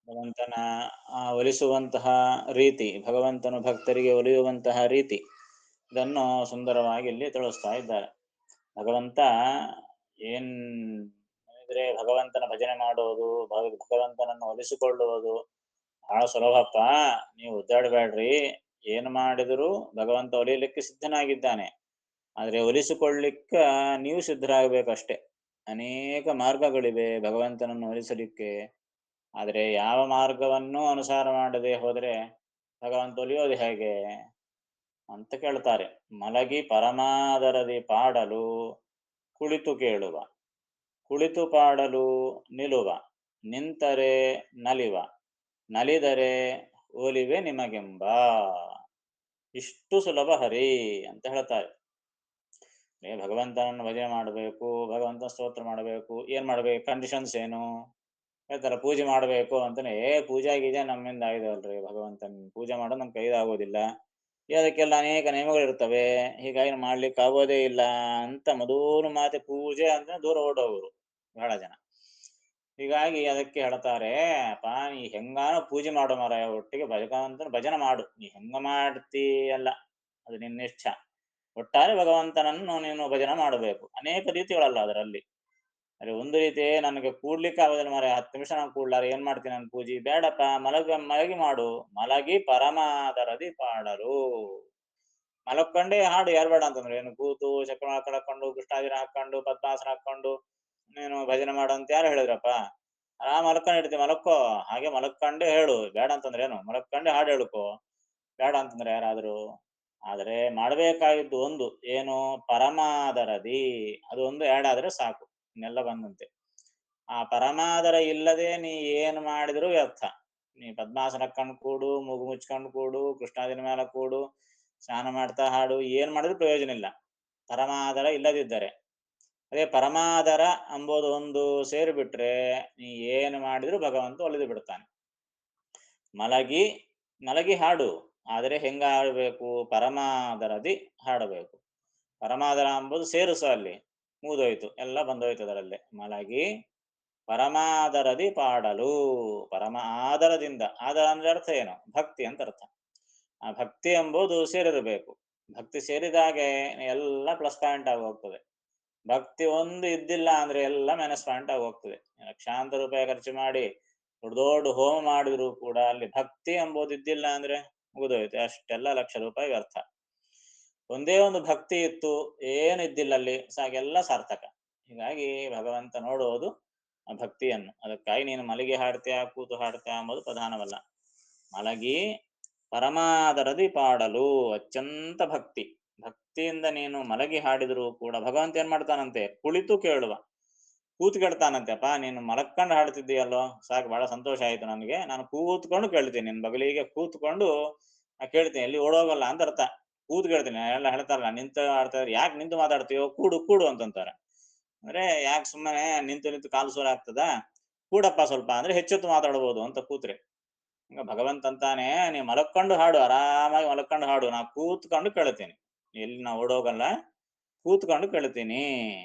ಭಗವಂತನ ಒಲಿಸುವಂತಹ ರೀತಿ, ಭಗವಂತನು ಭಕ್ತರಿಗೆ ಒಲಿಯುವಂತಹ ರೀತಿ, ಇದನ್ನು ಸುಂದರವಾಗಿ ಇಲ್ಲಿ ತಿಳಿಸ್ತಾ ಇದ್ದಾರೆ. ಭಗವಂತ ಏನ್ ಅಂದ್ರೆ ಭಗವಂತನ ಭಜನೆ ಮಾಡೋದು, ಭಗವಂತನನ್ನು ಒಲಿಸಿಕೊಳ್ಳುವುದು ಬಹಳ ಸುಲಭಪ್ಪ. ನೀವು ಒದ್ದಾಡಬೇಡ್ರಿ. ಏನು ಮಾಡಿದರೂ ಭಗವಂತ ಒಲಿಯಲಿಕ್ಕೆ ಸಿದ್ಧನಾಗಿದ್ದಾನೆ. ಆದ್ರೆ ಒಲಿಸಿಕೊಳ್ಳಿಕ್ಕ ನೀವು ಸಿದ್ಧರಾಗಬೇಕಷ್ಟೆ. ಅನೇಕ ಮಾರ್ಗಗಳಿವೆ ಭಗವಂತನನ್ನು ಒಲಿಸಲಿಕ್ಕೆ. ಆದರೆ ಯಾವ ಮಾರ್ಗವನ್ನು ಅನುಸಾರ ಮಾಡದೆ ಹೋದರೆ ಭಗವಂತ ಒಲಿಯೋದು ಹೇಗೆ ಅಂತ ಕೇಳ್ತಾರೆ. ಮಲಗಿ ಪರಮಾದರದಿ ಪಾಡಲು ಕುಳಿತು ಕೇಳುವ, ಕುಳಿತು ಪಾಡಲು ನಿಲುವ, ನಿಂತರೆ ನಲಿವ, ನಲಿದರೆ ಒಲಿವೆ ನಿಮಗೆಂಬ. ಇಷ್ಟು ಸುಲಭ ಹರಿ ಅಂತ ಹೇಳ್ತಾರೆ. ಭಗವಂತನನ್ನು ಭಜನೆ ಮಾಡಬೇಕು, ಭಗವಂತನ ಸ್ತೋತ್ರ ಮಾಡಬೇಕು. ಏನ್ ಮಾಡ್ಬೇಕು? ಕಂಡೀಷನ್ಸ್ ಏನು ಹೇಳ್ತಾರೆ? ಪೂಜೆ ಮಾಡಬೇಕು ಅಂತಾನೆ. ಪೂಜಾ ಗೀಜೆ ನಮ್ಮಿಂದ ಆಗಿದವಲ್ರಿ. ಭಗವಂತನ ಪೂಜೆ ಮಾಡೋದು ನಮ್ ಕೈದಾಗೋದಿಲ್ಲ. ಅದಕ್ಕೆಲ್ಲ ಅನೇಕ ನಿಯಮಗಳಿರ್ತವೆ. ಹೀಗಾಗಿ ಮಾಡ್ಲಿಕ್ಕೆ ಆಗೋದೇ ಇಲ್ಲ ಅಂತ ಮೊದಲು ಮಾತೆ ಪೂಜೆ ಅಂತ ದೂರ ಓಡೋರು ಬಹಳ ಜನ. ಹೀಗಾಗಿ ಅದಕ್ಕೆ ಹೇಳ್ತಾರೆ, ಅಪ್ಪ ನೀ ಹೆಂಗಾನೋ ಪೂಜೆ ಮಾಡು ಮಾರಾಯ, ಒಟ್ಟಿಗೆ ಭಗವಂತನ ಭಜನೆ ಮಾಡು. ನೀ ಹೆಂಗ ಮಾಡ್ತೀಯಲ್ಲ ಅದು ನಿನ್ನ ಇಚ್ಛ. ಒಟ್ಟಾರೆ ಭಗವಂತನನ್ನು ನೀನು ಭಜನೆ ಮಾಡಬೇಕು. ಅನೇಕ ರೀತಿಗಳಲ್ಲ ಅದರಲ್ಲಿ. ಅರೆ ಒಂದು ರೀತಿ ನನಗೆ ಕೂಡ್ಲಿಕ್ಕೆ ಆಗೋದಿಲ್ಲ ಮಾರಾಯ, 10 ನಿಮಿಷ ನಾನು ಕೂಡ್ಲಾರೆ, ಏನ್ ಮಾಡ್ತೀನಿ ನಾನು ಪೂಜೆ? ಬೇಡಪ್ಪ, ಮಲಗಿ ಮಾಡು. ಮಲಗಿ ಪರಮಾದರದಿ ಪಾಡಲು. ಮಲಕೊಂಡೇ ಹಾಡು. ಯಾರು ಬೇಡ ಅಂತಂದ್ರೆ ಏನು? ಕೂತು ಚಕ್ರ ಕಳ್ಕೊಂಡು ಕೃಷ್ಣಾದಿನ ಹಾಕೊಂಡು ಪದ್ಮಾಸನ ಹಾಕೊಂಡು ನೀನು ಭಜನೆ ಮಾಡು ಅಂತ ಯಾರು ಹೇಳಿದ್ರಪ್ಪ? ಮಲ್ಕೊಂಡ್ ಇಡ್ತೀವಿ, ಮಲಕ್ಕೋ. ಹಾಗೆ ಮಲಕ್ಕಂಡೇ ಹೇಳು. ಬೇಡ ಅಂತಂದ್ರೆ ಏನು? ಮಲಕ್ಕಂಡೇ ಹಾಡು ಹೇಳುಕೋ. ಬೇಡ ಅಂತಂದ್ರೆ ಯಾರಾದ್ರು? ಆದ್ರೆ ಮಾಡಬೇಕಾಗಿದ್ದು ಒಂದು ಏನು? ಪರಮಾದರದಿ. ಅದು ಒಂದು ಆಡ್ ಆದ್ರೆ ಸಾಕು, ಇನ್ನೆಲ್ಲ ಬಂದಂತೆ. ಆ ಪರಮಾದರ ಇಲ್ಲದೆ ನೀ ಏನು ಮಾಡಿದ್ರು ವ್ಯರ್ಥ. ನೀ ಪದ್ಮಾಸನ ಹಾಕೊಂಡು ಕೂಡು, ಮೂಗು ಮುಚ್ಕೊಂಡು ಕೂಡು, ಕೃಷ್ಣಾದಿನ ಮೇಲೆ ಕೂಡು, ಸ್ನಾನ ಮಾಡ್ತಾ ಹಾಡು, ಏನ್ ಮಾಡಿದ್ರು ಪ್ರಯೋಜನ ಇಲ್ಲ ಪರಮಾದರ ಇಲ್ಲದಿದ್ದರೆ. ಅದೇ ಪರಮಾದರ ಅಂಬೋದು ಒಂದು ಸೇರಿಬಿಟ್ರೆ ನೀ ಏನು ಮಾಡಿದ್ರು ಭಗವಂತ ಒಲಿದು ಬಿಡ್ತಾನೆ. ಮಲಗಿ ಮಲಗಿ ಹಾಡು, ಆದರೆ ಹೆಂಗ ಹಾಡಬೇಕು? ಪರಮಾದರದಿ ಹಾಡಬೇಕು. ಪರಮಾದರ ಅಂಬುದು ಸೇರಿಸು, ಅಲ್ಲಿ ಮುಗಿದೋಯ್ತು, ಎಲ್ಲ ಬಂದೋಯ್ತು ಅದರಲ್ಲೇ. ಮಲಗಿ ಪರಮಾದರದಿ ಪಾಡಲು. ಪರಮ ಆದರದಿಂದ. ಆದರ ಅಂದ್ರೆ ಅರ್ಥ ಏನು? ಭಕ್ತಿ ಅಂತ ಅರ್ಥ. ಆ ಭಕ್ತಿ ಎಂಬುದು ಸೇರಿರಬೇಕು. ಭಕ್ತಿ ಸೇರಿದಾಗೆ ಎಲ್ಲ ಪ್ಲಸ್ ಪಾಯಿಂಟ್ ಆಗಿ ಹೋಗ್ತದೆ. ಭಕ್ತಿ ಒಂದು ಇದ್ದಿಲ್ಲ ಅಂದ್ರೆ ಎಲ್ಲ ಮೈನಸ್ ಪಾಯಿಂಟ್ ಆಗಿ ಹೋಗ್ತದೆ. ಲಕ್ಷಾಂತರ ರೂಪಾಯಿ ಖರ್ಚು ಮಾಡಿ ದೊಡ್ಡ ದೊಡ್ಡ ಹೋಮ ಮಾಡಿದ್ರು ಕೂಡ ಅಲ್ಲಿ ಭಕ್ತಿ ಎಂಬುದು ಇದ್ದಿಲ್ಲ ಅಂದ್ರೆ ಮುಗಿದೋಯ್ತು, ಅಷ್ಟೆಲ್ಲ ಲಕ್ಷ ರೂಪಾಯಿ ವ್ಯರ್ಥ. ಒಂದೇ ಒಂದು ಭಕ್ತಿ ಇತ್ತು, ಏನು ಇದ್ದಿಲ್ಲ ಅಲ್ಲಿ, ಸಾಗೆಲ್ಲ ಸಾರ್ಥಕ. ಹೀಗಾಗಿ ಭಗವಂತ ನೋಡುವುದು ಆ ಭಕ್ತಿಯನ್ನು. ಅದಕ್ಕಾಗಿ ನೀನು ಮಲಗಿ ಹಾಡ್ತೀಯ, ಕೂತು ಹಾಡ್ತೀಯ ಎಂಬುದು ಪ್ರಧಾನವಲ್ಲ. ಮಲಗಿ ಪರಮಾದರದಿ ಪಾಡಲು, ಅತ್ಯಂತ ಭಕ್ತಿ. ಭಕ್ತಿಯಿಂದ ನೀನು ಮಲಗಿ ಹಾಡಿದ್ರು ಕೂಡ ಭಗವಂತ ಏನ್ ಮಾಡ್ತಾನಂತೆ? ಕುಳಿತು ಕೇಳುವ. ಕೂತು ಕೇಳ್ತಾನಂತೆ. ಅಪ್ಪ ನೀನು ಮಲಕ್ಕೊಂಡು ಹಾಡ್ತಿದ್ದೀಯಲ್ಲೋ, ಸಾಕು, ಬಹಳ ಸಂತೋಷ ಆಯ್ತು ನನಗೆ. ನಾನು ಕೂತ್ಕೊಂಡು ಕೇಳ್ತೀನಿ, ನಿನ್ ಬಗಲಿಗೆ ಕೂತ್ಕೊಂಡು ಕೇಳ್ತೀನಿ, ಎಲ್ಲಿ ಓಡೋಗಲ್ಲ ಅಂತ ಅರ್ಥ. ಕೂತ್ ಕೇಳ್ತೀನಿ. ಎಲ್ಲ ಹೇಳ್ತಾರಲ್ಲ, ನಿಂತು ಆಡ್ತಾ ಇದ್ರೆ ಯಾಕೆ ನಿಂತು ಮಾತಾಡ್ತೀಯೋ, ಕೂಡು ಕೂಡು ಅಂತಂತಾರೆ. ಅಂದ್ರೆ ಯಾಕೆ ಸುಮ್ಮನೆ ನಿಂತು ನಿಂತು ಕಾಲು ಸೋರ ಆಗ್ತದ, ಕೂಡಪ್ಪ ಸ್ವಲ್ಪ ಅಂದ್ರೆ ಹೆಚ್ಚೊತ್ತು ಮಾತಾಡ್ಬೋದು ಅಂತ ಕೂತ್ರೆ. ಈಗ ಭಗವಂತ ಅಂತಾನೆ, ನೀ ಮಲಕ್ಕೊಂಡು ಹಾಡು, ಆರಾಮಾಗಿ ಮಲಕ್ಕೊಂಡು ಹಾಡು, ನಾ ಕೂತ್ಕೊಂಡು ಕೇಳ್ತೀನಿ, ಎಲ್ಲಿ ನಾ ಓಡೋಗಲ್ಲ, ಕೂತ್ಕೊಂಡು ಕೇಳ್ತೀನಿ.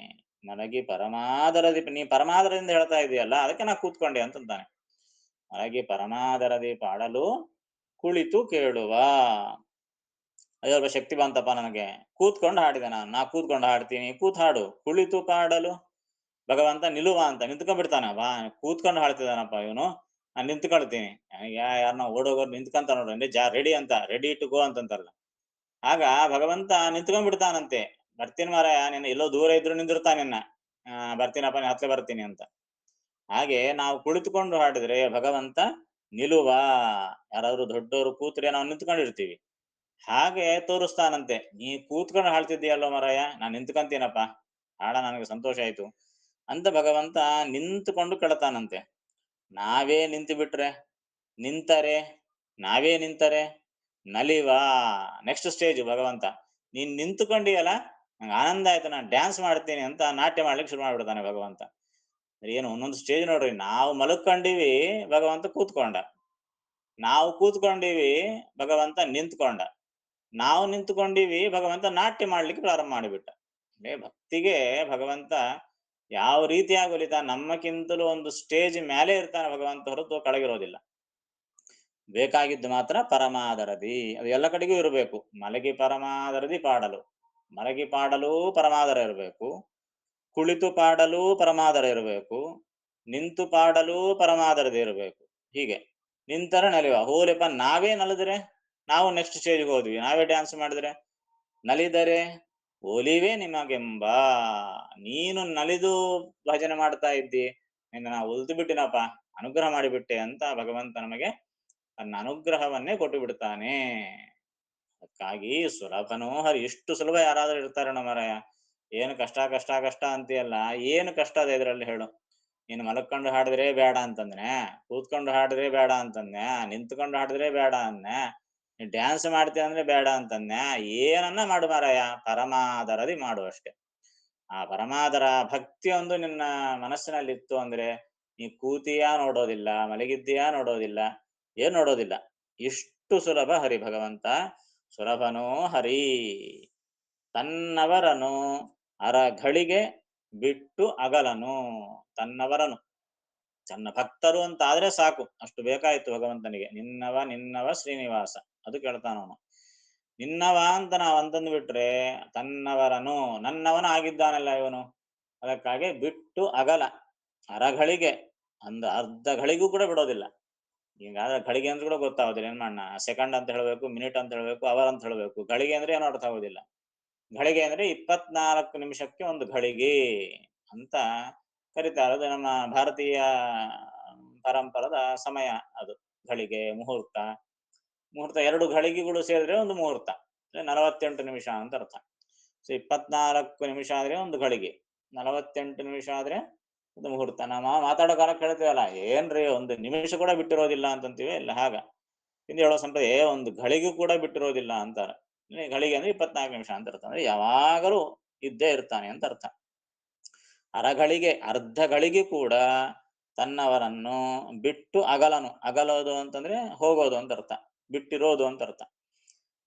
ಮಲಗಿ ಪರಮಾದರದಿ, ನೀ ಪರಮಾದರದಿಂದ ಹೇಳ್ತಾ ಇದೀಯಲ್ಲ ಅದಕ್ಕೆ ನಾ ಕೂತ್ಕೊಂಡೆ ಅಂತಂತಾನೆ. ಮಲಗಿ ಪರಮಾದರದಿ ಪಾಡಲು ಕುಳಿತು ಕೇಳುವ. ಅಯ್ಯೋ ಶಕ್ತಿ ಬಂತಪ್ಪ ನನಗೆ, ಕೂತ್ಕೊಂಡು ಹಾಡಿದೆ ನಾ ಕೂತ್ಕೊಂಡು ಹಾಡ್ತೀನಿ, ಕೂತ್ ಹಾಡು. ಕುಳಿತು ಪಾಡಲು, ಭಗವಂತ ನಿಲುವ ಅಂತ ನಿಂತ್ಕೊಂಡ್ಬಿಡ್ತಾನಪ್ಪ. ಕೂತ್ಕೊಂಡು ಹಾಡ್ತಿದ್ದಾನಪ್ಪ ಇವನು, ನಾನು ನಿಂತ್ಕೊಳ್ತೀನಿ. ಯಾರನ್ನ ಓಡೋಗೋರು ನಿಂತ್ಕೊಂತ ನೋಡ್ರಿ, ರೆಡಿ ಅಂತ, ರೆಡಿ ಟು ಗೋ ಅಂತಂತಾರಲ್ಲ, ಆಗ ಭಗವಂತ ನಿಂತ್ಕೊಂಡ್ಬಿಡ್ತಾನಂತೆ. ಬರ್ತೀನಿ ಮಾರಾಯ, ನಿನ್ನ ಎಲ್ಲೋ ದೂರ ಇದ್ರು ನಿಂದಿರ್ತಾನ ನಿನ್ನ, ಬರ್ತೀನಪ್ಪ, ನೀನ್ ಹತ್ಲೆ ಬರ್ತೀನಿ ಅಂತ. ಹಾಗೆ ನಾವು ಕುಳಿತುಕೊಂಡು ಹಾಡಿದ್ರೆ ಭಗವಂತ ನಿಲುವ. ಯಾರಾದ್ರೂ ದೊಡ್ಡವರು ಕೂತ್ರೆ ನಾವು ನಿಂತ್ಕೊಂಡಿರ್ತೀವಿ, ಹಾಗೆ ತೋರಿಸ್ತಾನಂತೆ. ನೀ ಕೂತ್ಕೊಂಡು ಹಾಡ್ತಿದ್ದೀಯಲ್ಲೋ ಮಾರಾಯ, ನಾನ್ ನಿಂತ್ಕೊಂತೀನಪ್ಪ, ಹಾಡ ನನಗೆ ಸಂತೋಷ ಆಯ್ತು ಅಂತ ಭಗವಂತ ನಿಂತುಕೊಂಡು ಕೇಳ್ತಾನಂತೆ. ನಾವೇ ನಿಂತು ಬಿಟ್ರೆ, ನಿಂತರೆ, ನಾವೇ ನಿಂತರೆ ನಲಿವ. ನೆಕ್ಸ್ಟ್ ಸ್ಟೇಜ್ ಭಗವಂತ, ನೀನ್ ನಿಂತುಕೊಂಡಿಯಲ್ಲ, ನಂಗೆ ಆನಂದ ಆಯ್ತು, ನಾನು ಡ್ಯಾನ್ಸ್ ಮಾಡ್ತೀನಿ ಅಂತ ನಾಟ್ಯ ಮಾಡ್ಲಿಕ್ಕೆ ಶುರು ಮಾಡ್ಬಿಡ್ತಾನೆ ಭಗವಂತ. ಏನು ಒಂದೊಂದು ಸ್ಟೇಜ್ ನೋಡ್ರಿ. ನಾವು ಮಲಕ್ಕೊಂಡಿವಿ, ಭಗವಂತ ಕೂತ್ಕೊಂಡ. ನಾವು ಕೂತ್ಕೊಂಡಿವಿ, ಭಗವಂತ ನಿಂತ್ಕೊಂಡ. ನಾವು ನಿಂತ್ಕೊಂಡಿವಿ, ಭಗವಂತ ನಾಟ್ಯ ಮಾಡ್ಲಿಕ್ಕೆ ಪ್ರಾರಂಭ ಮಾಡಿಬಿಟ್ಟ. ಭಕ್ತಿಗೆ ಭಗವಂತ ಯಾವ ರೀತಿಯಾಗಿ ಒಲಿತ, ನಮ್ಮಕ್ಕಿಂತಲೂ ಒಂದು ಸ್ಟೇಜ್ ಮೇಲೆ ಇರ್ತಾನೆ ಭಗವಂತ, ಹೊರತು ಕೆಳಗಿರೋದಿಲ್ಲ. ಬೇಕಾಗಿದ್ದು ಮಾತ್ರ ಪರಮಾದರದಿ. ಅದು ಎಲ್ಲ ಕಡೆಗೂ ಇರಬೇಕು. ಮಲಗಿ ಪರಮಾದರದಿ ಪಾಡಲು, ಮಲಗಿ ಪಾಡಲು ಪರಮಾದರ ಇರಬೇಕು. ಕುಳಿತು ಪಾಡಲು ಪರಮಾದರ ಇರಬೇಕು, ನಿಂತು ಪಾಡಲು ಪರಮಾದರದೇ ಇರಬೇಕು. ಹೀಗೆ ನಿಂತರ ನಲಿವ ಹೋಲಿಪ ನಾವೇ ನಲಿದ್ರೆ ನಾವು ನೆಕ್ಸ್ಟ್ ಸ್ಟೇಜ್ಗೆ ಹೋದ್ವಿ, ನಾವೇ ಡ್ಯಾನ್ಸ್ ಮಾಡಿದ್ರೆ ನಲಿದರೆ ಒಲಿವೆ ನಿಮಗೆಂಬ. ನೀನು ನಲಿದು ಭಜನೆ ಮಾಡ್ತಾ ಇದ್ದಿ, ನಿನ್ನ ನಾ ಒಲ್ತು ಬಿಟ್ಟಿನಪ್ಪ, ಅನುಗ್ರಹ ಮಾಡಿಬಿಟ್ಟೆ ಅಂತ ಭಗವಂತ ನಮಗೆ ತನ್ನ ಅನುಗ್ರಹವನ್ನೇ ಕೊಟ್ಟು ಬಿಡ್ತಾನೆ. ಅದಕ್ಕಾಗಿ ಸುಲಭನೋ ಹರಿ. ಇಷ್ಟು ಸುಲಭ ಯಾರಾದ್ರೂ ಇರ್ತಾರೆ ನಮ್ಮರಾಯ? ಏನು ಕಷ್ಟ ಕಷ್ಟ ಕಷ್ಟ ಅಂತೀಯಲ್ಲ, ಏನು ಕಷ್ಟ ಅದ ಇದ್ರಲ್ಲಿ ಹೇಳು? ನೀನು ಮಲಕ್ಕೊಂಡು ಹಾಡಿದ್ರೆ ಬೇಡ ಅಂತಂದ್ರೆ, ಕೂತ್ಕೊಂಡು ಹಾಡಿದ್ರೆ ಬೇಡ ಅಂತಂದೆ, ನಿಂತ್ಕೊಂಡು ಹಾಡಿದ್ರೆ ಬೇಡ ಅಂದೆ, ನೀ ಡ್ಯಾನ್ಸ್ ಮಾಡ್ತೀಯ ಅಂದ್ರೆ ಬೇಡ ಅಂತಂದೆ, ಏನನ್ನ ಮಾಡು ಮಾರಾಯ, ಪರಮಾದರದಿ ಮಾಡು ಅಷ್ಟೆ. ಆ ಪರಮಾದರ ಭಕ್ತಿ ಒಂದು ನಿನ್ನ ಮನಸ್ಸಿನಲ್ಲಿತ್ತು ಅಂದ್ರೆ ನೀ ಕೂತಿಯಾ ನೋಡೋದಿಲ್ಲ, ಮಲಗಿದ್ದೀಯಾ ನೋಡೋದಿಲ್ಲ, ಏನ್ ನೋಡೋದಿಲ್ಲ. ಇಷ್ಟು ಸುಲಭ ಹರಿ ಭಗವಂತ. ಸುಲಭನೋ ಹರಿ. ತನ್ನವರನು ಅರಘಳಿಗೆ ಬಿಟ್ಟು ಅಗಲನು. ತನ್ನವರನು, ತನ್ನ ಭಕ್ತರು ಅಂತ ಆದ್ರೆ ಸಾಕು, ಅಷ್ಟು ಬೇಕಾಯ್ತು ಭಗವಂತನಿಗೆ. ನಿನ್ನವ ಶ್ರೀನಿವಾಸ ಅದು ಕೇಳ್ತಾನವನು. ನಿನ್ನವ ಅಂತ ನಾವು ಅಂತಂದು ಬಿಟ್ರೆ ತನ್ನವರನು ನನ್ನವನ ಆಗಿದ್ದಾನಲ್ಲ ಇವನು. ಅದಕ್ಕಾಗಿ ಬಿಟ್ಟು ಅಗಲ, ಅರಘಳಿಗೆ ಒಂದು ಅರ್ಧ ಘಳಿಗೂ ಕೂಡ ಬಿಡೋದಿಲ್ಲ. ಈಗಾದ್ರೆ ಘಳಿಗೆ ಅಂತ ಕೂಡ ಗೊತ್ತಾಗೋದಿಲ್ಲ, ಏನ್ ಮಾಡೋಣ, ಸೆಕೆಂಡ್ ಅಂತ ಹೇಳ್ಬೇಕು, ಮಿನಿಟ್ ಅಂತ ಹೇಳ್ಬೇಕು, ಅವರ್ ಅಂತ ಹೇಳ್ಬೇಕು. ಘಳಿಗೆ ಅಂದ್ರೆ ಏನು ಅರ್ಥ ಆಗೋದಿಲ್ಲ. ಘಳಿಗೆ ಅಂದ್ರೆ 24 ನಿಮಿಷಕ್ಕೆ ಒಂದು ಘಳಿಗೆ ಅಂತ ಕರೀತಾರೆ. ಅದು ನಮ್ಮ ಭಾರತೀಯ ಪರಂಪರದ ಸಮಯ. ಅದು ಘಳಿಗೆ, ಮುಹೂರ್ತ. ಮುಹೂರ್ತ ಎರಡು ಘಳಿಗೆಗಳು ಸೇರಿದ್ರೆ ಒಂದು ಮುಹೂರ್ತ, 48 ನಿಮಿಷ ಅಂತ ಅರ್ಥ. ಸೊ 24 ನಿಮಿಷ ಆದ್ರೆ ಒಂದು ಘಳಿಗೆ, 48 ನಿಮಿಷ ಆದ್ರೆ ಒಂದು ಮುಹೂರ್ತ. ನಾವು ಮಾತಾಡೋ ಕಾಲಕ್ಕೆ ಹೇಳ್ತೀವಲ್ಲ, ಏನ್ರಿ ಒಂದು ನಿಮಿಷ ಕೂಡ ಬಿಟ್ಟಿರೋದಿಲ್ಲ ಅಂತಂತೀವಿ, ಇಲ್ಲ ಹಾಗ ಹಿಂದೆ ಹೇಳೋ ಸಂಪ್ರದಾಯ, ಒಂದು ಘಳಿಗೂ ಕೂಡ ಬಿಟ್ಟಿರೋದಿಲ್ಲ ಅಂತಾರೆ. ಘಳಿಗೆ ಅಂದ್ರೆ 24 ನಿಮಿಷ ಅಂತ ಅರ್ಥ. ಅಂದ್ರೆ ಯಾವಾಗಲೂ ಇದ್ದೇ ಇರ್ತಾನೆ ಅಂತ ಅರ್ಥ. ಅರಘಳಿಗೆ, ಅರ್ಧ ಘಳಿಗೆ ಕೂಡ ತನ್ನವರನ್ನು ಬಿಟ್ಟು ಅಗಲನು. ಅಗಲೋದು ಅಂತಂದ್ರೆ ಹೋಗೋದು ಅಂತ ಅರ್ಥ, ಬಿಟ್ಟಿರೋದು ಅಂತ ಅರ್ಥ.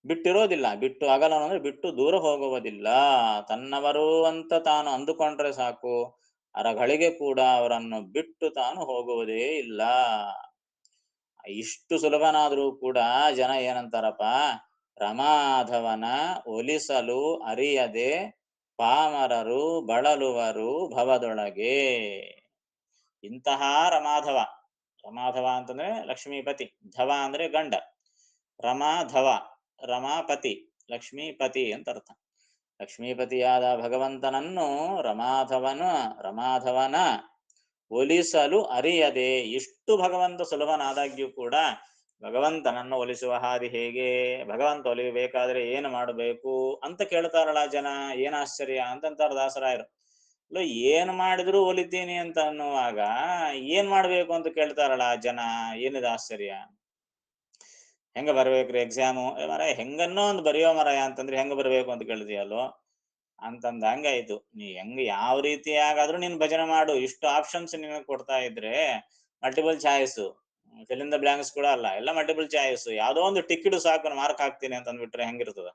ಬಿಟ್ಟಿರೋದಿಲ್ಲ, ಬಿಟ್ಟು ಅಗಲನು ಅಂದ್ರೆ ಬಿಟ್ಟು ದೂರ ಹೋಗುವುದಿಲ್ಲ. ತನ್ನವರು ಅಂತ ತಾನು ಅಂದುಕೊಂಡ್ರೆ ಸಾಕು, ಅರಘಳಿಗೆ ಕೂಡ ಅವರನ್ನು ಬಿಟ್ಟು ತಾನು ಹೋಗುವುದೇ ಇಲ್ಲ. ಇಷ್ಟು ಸುಲಭನಾದ್ರೂ ಕೂಡ ಜನ ಏನಂತಾರಪ್ಪ, ರಮಾಧವನ ಒಲಿಸಲು ಅರಿಯದೆ ಪಾಮರರು ಬಳಲುವರು ಭವದೊಳಗೆ. ಇಂತಹ ರಮಾಧವ, ರಮಾಧವ ಅಂತಂದ್ರೆ ಲಕ್ಷ್ಮೀಪತಿ, ಧವ ಅಂದ್ರೆ ಗಂಡ, ರಮಾಧವ ರಮಾಪತಿ, ಲಕ್ಷ್ಮೀಪತಿ ಅಂತ ಅರ್ಥ. ಲಕ್ಷ್ಮೀಪತಿಯಾದ ಭಗವಂತನನ್ನು ರಮಾಧವನ ಒಲಿಸಲು ಅರಿಯದೆ. ಇಷ್ಟು ಭಗವಂತ ಸುಲಭನಾದಾಗ್ಯೂ ಕೂಡ ಭಗವಂತನನ್ನು ಒಲಿಸುವ ಹಾದಿ ಹೇಗೆ, ಭಗವಂತ ಒಲಿಬೇಕಾದ್ರೆ ಏನು ಮಾಡಬೇಕು ಅಂತ ಕೇಳ್ತಾರಲ್ಲ ಜನ. ಏನ್ ಆಶ್ಚರ್ಯ ಅಂತಂತಾರ ದಾಸರಾಯರು. ಇಲ್ಲ ಏನ್ ಮಾಡಿದ್ರು ಒಲಿತೀನಿ ಅಂತ ಅನ್ನುವಾಗ ಏನ್ ಮಾಡ್ಬೇಕು ಅಂತ ಕೇಳ್ತಾರಲ್ಲ ಜನ. ಏನಿದೆ ಆಶ್ಚರ್ಯ? ಹೆಂಗ ಬರ್ಬೇಕ್ರಿ ಎಕ್ಸಾಮು? ಮರ ಹೆಂಗನ್ನೋ ಒಂದು ಬರೆಯೋ ಮರಯ ಅಂತಂದ್ರೆ ಹೆಂಗ ಬರ್ಬೇಕು ಅಂತ ಕೇಳ್ತೀಯಲ್ಲೋ ಅಂತಂದ ಹಂಗಾಯ್ತು. ನೀ ಹೆಂಗ ಯಾವ ರೀತಿಯಾಗಾದ್ರೂ ನೀನ್ ಭಜನೆ ಮಾಡು. ಇಷ್ಟು ಆಪ್ಷನ್ಸ್ ನಿನಗೆ ಕೊಡ್ತಾ ಇದ್ರೆ, multiple choice, fill in the blanks ಕೂಡ ಅಲ್ಲ, ಎಲ್ಲ ಮಲ್ಟಿಪಲ್ ಚಾಯ್ಸ್. ಯಾವ್ದೋ ಒಂದು ಟಿಕೆಟ್ ಸಾಕು ಮಾರ್ಕ್ ಹಾಕ್ತೀನಿ ಅಂತ ಅಂದ್ಬಿಟ್ರೆ ಹೆಂಗಿರ್ತದ?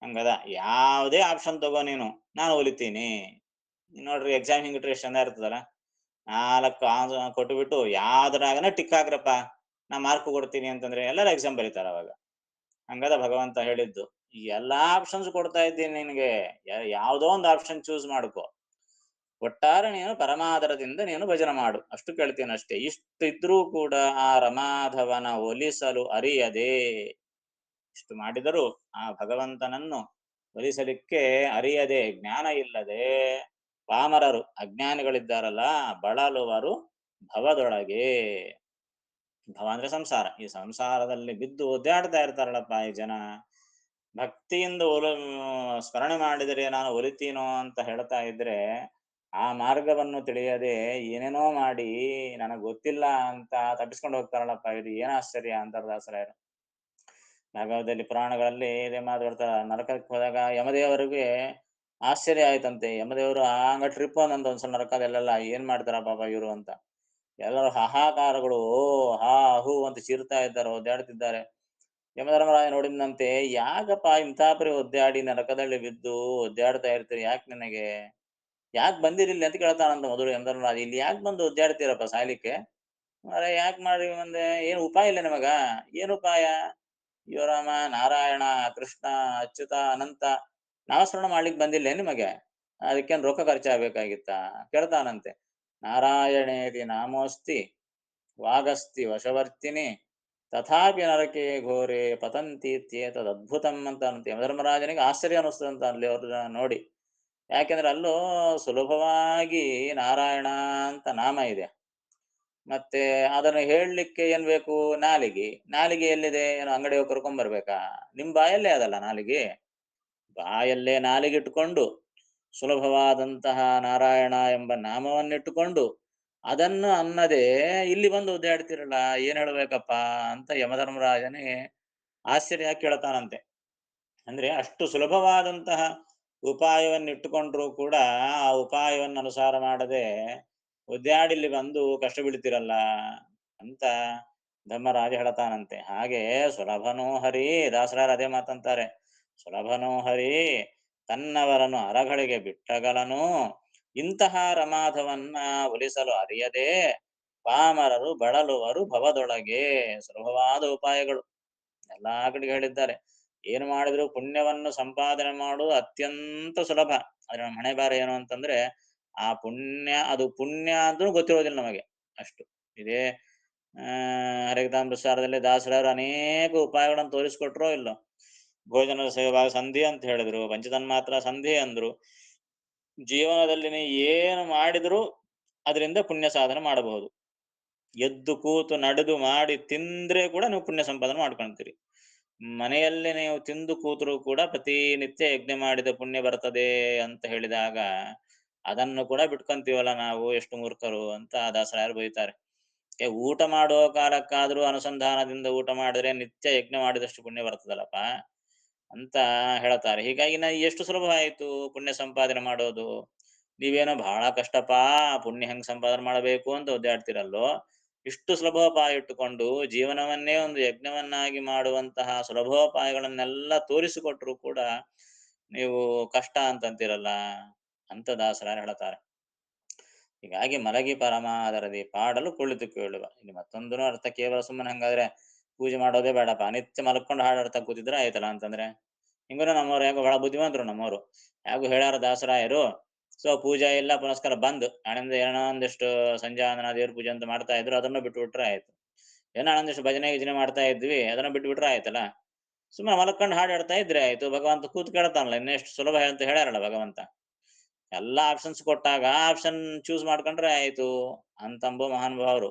ಹಂಗದ. ಯಾವುದೇ ಆಪ್ಷನ್ ತಗೋ ನೀನು, ನಾನು ಒಲಿತೀನಿ. ನೋಡ್ರಿ ಎಕ್ಸಾಮ್ ಹಿಂಗ್ ಇಟ್ರೆ ಎಷ್ಟು ಚಂದ ಇರ್ತದಲ್ಲ. 4 ಕೊಟ್ಟುಬಿಟ್ಟು ಯಾವ್ದ್ರಾಗನ ಟಿಕ್ ಹಾಕ್ರಪ್ಪ, ನಾ ಮಾರ್ಕ್ ಕೊಡ್ತೀನಿ ಅಂತಂದ್ರೆ ಎಲ್ಲರೂ ಎಕ್ಸಾಮ್ ಬರೀತಾರ ಅವಾಗ. ಹಂಗದ ಭಗವಂತ ಹೇಳಿದ್ದು. ಎಲ್ಲಾ ಆಪ್ಷನ್ಸ್ ಕೊಡ್ತಾ ಇದ್ದೀನಿ ನಿನಗೆ, ಯಾವ್ದೋ ಒಂದು ಆಪ್ಷನ್ ಚೂಸ್ ಮಾಡ್ಕೊ. ಒಟ್ಟಾರೆ ನೀನು ಪರಮಾದರದಿಂದ ನೀನು ಭಜನೆ ಮಾಡು, ಅಷ್ಟು ಕೇಳ್ತೀನಿ ಅಷ್ಟೇ. ಇಷ್ಟು ಇದ್ರೂ ಕೂಡ ಆ ರಮಾಧವನ ಒಲಿಸಲು ಅರಿಯದೆ, ಇಷ್ಟು ಮಾಡಿದರೂ ಆ ಭಗವಂತನನ್ನು ಒಲಿಸಲಿಕ್ಕೆ ಅರಿಯದೆ, ಜ್ಞಾನ ಇಲ್ಲದೆ ಪಾಮರರು ಅಜ್ಞಾನಿಗಳಿದ್ದಾರಲ್ಲ, ಬಳಲುವರು ಭವದೊಳಗೆ. ಭವ ಅಂದ್ರೆ ಸಂಸಾರ. ಈ ಸಂಸಾರದಲ್ಲಿ ಬಿದ್ದು ಒದ್ದಾಡ್ತಾ ಇರ್ತಾರಲ್ಲಪ್ಪ ಈ ಜನ. ಭಕ್ತಿಯಿಂದ ಸ್ಮರಣೆ ಮಾಡಿದರೆ ನಾನು ಒಲಿತೀನೋ ಅಂತ ಹೇಳ್ತಾ ಇದ್ರೆ, ಆ ಮಾರ್ಗವನ್ನು ತಿಳಿಯದೆ ಏನೇನೋ ಮಾಡಿ ನನಗ್ ಗೊತ್ತಿಲ್ಲ ಅಂತ ತಪ್ಪಿಸ್ಕೊಂಡು ಹೋಗ್ತಾರಲ್ಲಪ್ಪ. ಇದು ಏನ್ ಆಶ್ಚರ್ಯ ಅಂತಾರ ದಾಸರಾಯರು. ಭಾಗವತದಲ್ಲಿ ಪುರಾಣಗಳಲ್ಲಿ ಇದೇ ಮಾತು ಬರ್ತಾರ. ನರಕಕ್ಕೆ ಹೋದಾಗ ಯಮದೇವರಿಗೆ ಆಶ್ಚರ್ಯ ಆಯ್ತಂತೆ. ಯಮದೇವರು ಹಂಗ ಟ್ರಿಪ್ ಅಂತ ಒಂದ್ಸಲ ನರಕದಲ್ಲೆಲ್ಲ ಏನ್ ಮಾಡ್ತಾರ ಪಾಪ ಇವರು ಅಂತ. ಎಲ್ಲರೂ ಹಾಹಾಕಾರಗಳು, ಓ ಹಾ ಹೂ ಅಂತ ಚೀರ್ತಾ ಇದ್ದಾರೆ, ಒದ್ದಾಡ್ತಿದ್ದಾರೆ. ಯಮಧರ್ಮರಾಯ ನೋಡಿದಂತೆ, ಯಾಕಪ್ಪ ಇಂಥ ಪರಿ ಒದ್ದಾಡಿ ನರಕದಲ್ಲಿ ಬಿದ್ದು ಒದ್ದಾಡ್ತಾ ಇರ್ತೀರಿ, ಯಾಕೆ ನಿನಗೆ, ಯಾಕೆ ಬಂದಿರಿಲ್ಲ ಅಂತ ಕೇಳ್ತಾನಂತ ಮೊದಲು ಯಮಧರ್ಮರಾಜ. ಇಲ್ಲಿ ಯಾಕೆ ಬಂದು ಒದ್ದಾಡ್ತೀರಪ್ಪ ಸಾಯ್ಲಿಕ್ಕೆ? ಅರೆ ಯಾಕೆ ಮಾಡಿ ಬಂದೆ, ಏನು ಉಪಾಯ ಇಲ್ಲ ನಿಮಗ? ಏನು ಉಪಾಯ? ಯೋರಾಮ ನಾರಾಯಣ ಕೃಷ್ಣ ಅಚ್ಯುತ ಅನಂತ ನಾಮಸ್ಮರಣ ಮಾಡ್ಲಿಕ್ಕೆ ಬಂದಿಲ್ಲ ನಿಮಗೆ? ಅದಕ್ಕೇನು ರೊಕ್ಕ ಖರ್ಚಾಗಬೇಕಾಗಿತ್ತಾ? ಕೇಳ್ತಾನಂತೆ. ನಾರಾಯಣೇತಿ ನಾಮೋಸ್ತಿ ವಾಗಸ್ತಿ ವಶವರ್ತಿನಿ ತಥಾಪಿ ನರಕೆ ಘೋರೆ ಪತಂತೀತ್ಯೇತದದ್ಭುತಂ ಅಂತಾನಂತೆ. ಯಮಧರ್ಮರಾಜನಿಗೆ ಆಶ್ಚರ್ಯ ಅನ್ನಿಸ್ತದಂತ ಅಲ್ಲಿ ಅವ್ರನ್ನ ನೋಡಿ. ಯಾಕೆಂದ್ರೆ ಅಲ್ಲೂ ಸುಲಭವಾಗಿ ನಾರಾಯಣ ಅಂತ ನಾಮ ಇದೆ. ಮತ್ತೆ ಅದನ್ನು ಹೇಳಲಿಕ್ಕೆ ಏನ್ ಬೇಕು? ನಾಲಿಗೆ. ನಾಲಿಗೆ ಎಲ್ಲಿದೆ? ಏನೋ ಅಂಗಡಿ ಹೋಗಿ ಕರ್ಕೊಂಡ್ಬರ್ಬೇಕಾ? ನಿಮ್ ಬಾಯಲ್ಲೇ ಅದಲ್ಲ ನಾಲಿಗೆ. ಬಾಯಲ್ಲೇ ನಾಲಿಗಿಟ್ಟುಕೊಂಡು ಸುಲಭವಾದಂತಹ ನಾರಾಯಣ ಎಂಬ ನಾಮವನ್ನಿಟ್ಟುಕೊಂಡು ಅದನ್ನು ಅನ್ನದೇ ಇಲ್ಲಿ ಬಂದು ಒದ್ದಾಡ್ತಿರಲ್ಲ, ಏನ್ ಹೇಳ್ಬೇಕಪ್ಪ ಅಂತ ಯಮಧರ್ಮರಾಜನೇ ಆಶ್ಚರ್ಯ ಕೇಳ್ತಾನಂತೆ. ಅಂದ್ರೆ ಅಷ್ಟು ಸುಲಭವಾದಂತಹ ಉಪಾಯವನ್ನಿಟ್ಟುಕೊಂಡ್ರೂ ಕೂಡ ಆ ಉಪಾಯವನ್ನು ಅನುಸಾರ ಮಾಡದೆ ಒದ್ದಾಡಿಲ್ಲಿ ಬಂದು ಕಷ್ಟ ಬೀಳ್ತಿರಲ್ಲ ಅಂತ ಧರ್ಮರಾಜ ಹೇಳ್ತಾನಂತೆ. ಹಾಗೆ ಸುಲಭನೋ ಹರಿ, ದಾಸರಾಯರು ಅದೇ ಮಾತಂತಾರೆ. ಸುಲಭನೋ ಹರಿ ತನ್ನವರನ್ನು ಅರಗಳಿಗೆ ಬಿಟ್ಟಗಲನು, ಇಂತಹ ರಮಾಧವನ್ನ ಒಲಿಸಲು ಅರಿಯದೆ ಪಾಮರರು ಬಳಲುವರು ಭವದೊಳಗೆ. ಸುಲಭವಾದ ಉಪಾಯಗಳು ಎಲ್ಲಾ ಕಡೆಗೆ ಹೇಳಿದ್ದಾರೆ. ಏನು ಮಾಡಿದ್ರು ಪುಣ್ಯವನ್ನು ಸಂಪಾದನೆ ಮಾಡುವುದು ಅತ್ಯಂತ ಸುಲಭ. ಆದ್ರೆ ನಮ್ಮ ಹಣೆ ಬಾರ ಏನು ಅಂತಂದ್ರೆ ಆ ಪುಣ್ಯ, ಅದು ಪುಣ್ಯ ಅಂದ್ರೂ ಗೊತ್ತಿರೋದಿಲ್ಲ ನಮಗೆ. ಅಷ್ಟು ಇದೇ ಹರಿಕಥಾಮೃತಸಾರದಲ್ಲಿ ದಾಸರಾಯರು ಅನೇಕ ಉಪಾಯಗಳನ್ನು ತೋರಿಸ್ಕೊಟ್ರೋ ಇಲ್ಲೋ. ಭೋಜನದ ಸೇವಾ ಸಂಧಿ ಅಂತ ಹೇಳಿದ್ರು, ಪಂಚತನ್ಮಾತ್ರ ಸಂಧಿ ಅಂದ್ರು. ಜೀವನದಲ್ಲಿ ನೀವು ಏನು ಮಾಡಿದ್ರು ಅದರಿಂದ ಪುಣ್ಯ ಸಾಧನೆ ಮಾಡಬಹುದು. ಎದ್ದು ಕೂತು ನಡೆದು ಮಾಡಿ ತಿಂದ್ರೆ ಕೂಡ ನೀವು ಪುಣ್ಯ ಸಂಪಾದನೆ ಮಾಡ್ಕೊಳ್ತೀರಿ. ಮನೆಯಲ್ಲಿ ನೀವು ತಿಂದು ಕೂತರೂ ಕೂಡ ಪ್ರತಿನಿತ್ಯ ಯಜ್ಞ ಮಾಡಿದ ಪುಣ್ಯ ಬರ್ತದೆ ಅಂತ ಹೇಳಿದಾಗ ಅದನ್ನು ಕೂಡ ಬಿಟ್ಕೊಂತೀವಲ್ಲ ನಾವು, ಎಷ್ಟು ಮೂರ್ಖರು ಅಂತ ದಾಸರಾಯರು ಬೈತಾರೆ. ಊಟ ಮಾಡೋ ಕಾಲಕ್ಕಾದ್ರೂ ಅನುಸಂಧಾನದಿಂದ ಊಟ ಮಾಡಿದ್ರೆ ನಿತ್ಯ ಯಜ್ಞ ಮಾಡಿದಷ್ಟು ಪುಣ್ಯ ಬರ್ತದಲ್ಲಪ್ಪ ಅಂತ ಹೇಳ್ತಾರೆ. ಹೀಗಾಗಿ ನಾ ಎಷ್ಟು ಸುಲಭ ಆಯ್ತು ಪುಣ್ಯ ಸಂಪಾದನೆ ಮಾಡೋದು. ನೀವೇನೋ ಬಹಳ ಕಷ್ಟಪಾ ಪುಣ್ಯ ಹೆಂಗ್ ಸಂಪಾದನೆ ಮಾಡಬೇಕು ಅಂತ ಒದ್ದಾಡ್ತಿರಲ್ಲೋ, ಇಷ್ಟು ಸುಲಭೋಪಾಯ ಇಟ್ಟುಕೊಂಡು ಜೀವನವನ್ನೇ ಒಂದು ಯಜ್ಞವನ್ನಾಗಿ ಮಾಡುವಂತಹ ಸುಲಭೋಪಾಯಗಳನ್ನೆಲ್ಲ ತೋರಿಸಿಕೊಟ್ರು ಕೂಡ ನೀವು ಕಷ್ಟ ಅಂತಂತಿರಲ್ಲ ಅಂತ ದಾಸರಾಯರು ಹೇಳ್ತಾರೆ. ಹೀಗಾಗಿ ಮಲಗಿ ಪರಮಾದರದಿ ಪಾಡಲು ಕುಳಿತು ಕೇಳುವ. ಇಲ್ಲಿ ಮತ್ತೊಂದು ಅರ್ಥ ಕೇವಲ ಸುಮ್ಮನೆ ಹಂಗಾದ್ರೆ ಪೂಜೆ ಮಾಡೋದೇ ಬೇಡಪ್ಪ, ನಿತ್ಯ ಮಲ್ಕೊಂಡು ಹಾಡಾಡ್ತಾ ಕೂತಿದ್ರೆ ಆಯ್ತಲ್ಲ ಅಂತಂದ್ರೆ. ಹಿಂಗೂ ನಮ್ಮವ್ರು ಯಾಕೋ ಬಹಳ ಬುದ್ಧಿವಂತರು ನಮ್ಮವರು. ಯಾಕೋ ಹೇಳ್ಯಾರ ದಾಸರಾಯರು. ಸೊ ಪೂಜಾ ಇಲ್ಲ ಪುನಸ್ಕಾರ ಬಂದ್ ನಾಳಿಂದ ಏನೋ ಒಂದಿಷ್ಟು ಸಂಜಾನನ ದೇವ್ರ ಪೂಜೆ ಅಂತ ಮಾಡ್ತಾ ಇದ್ರು, ಅದನ್ನು ಬಿಟ್ಬಿಟ್ರೆ ಆಯ್ತು. ಏನೋ ಒಂದಿಷ್ಟು ಭಜನೆ ಗಿಜನೆ ಮಾಡ್ತಾ ಇದ್ವಿ, ಅದನ್ನ ಬಿಟ್ಬಿಟ್ರೆ ಆಯ್ತಲ್ಲ. ಸುಮ್ಮನೆ ಮಲ್ಕೊಂಡು ಹಾಡಾಡ್ತಾ ಇದ್ರೆ ಆಯ್ತು. ಭಗವಂತ ಕೂತ್ ಕೇಳ್ತಾನಲ್ಲ, ಇನ್ನೆಷ್ಟು ಸುಲಭ ಅಂತ ಹೇಳ್ಯಾರಲ್ಲ ಭಗವಂತ. ಎಲ್ಲಾ ಆಪ್ಷನ್ಸ್ ಕೊಟ್ಟಾಗ ಆಪ್ಷನ್ ಚೂಸ್ ಮಾಡ್ಕೊಂಡ್ರೆ ಆಯ್ತು ಅಂತಂಬೋ ಮಹಾನ್ ಭಾವರು.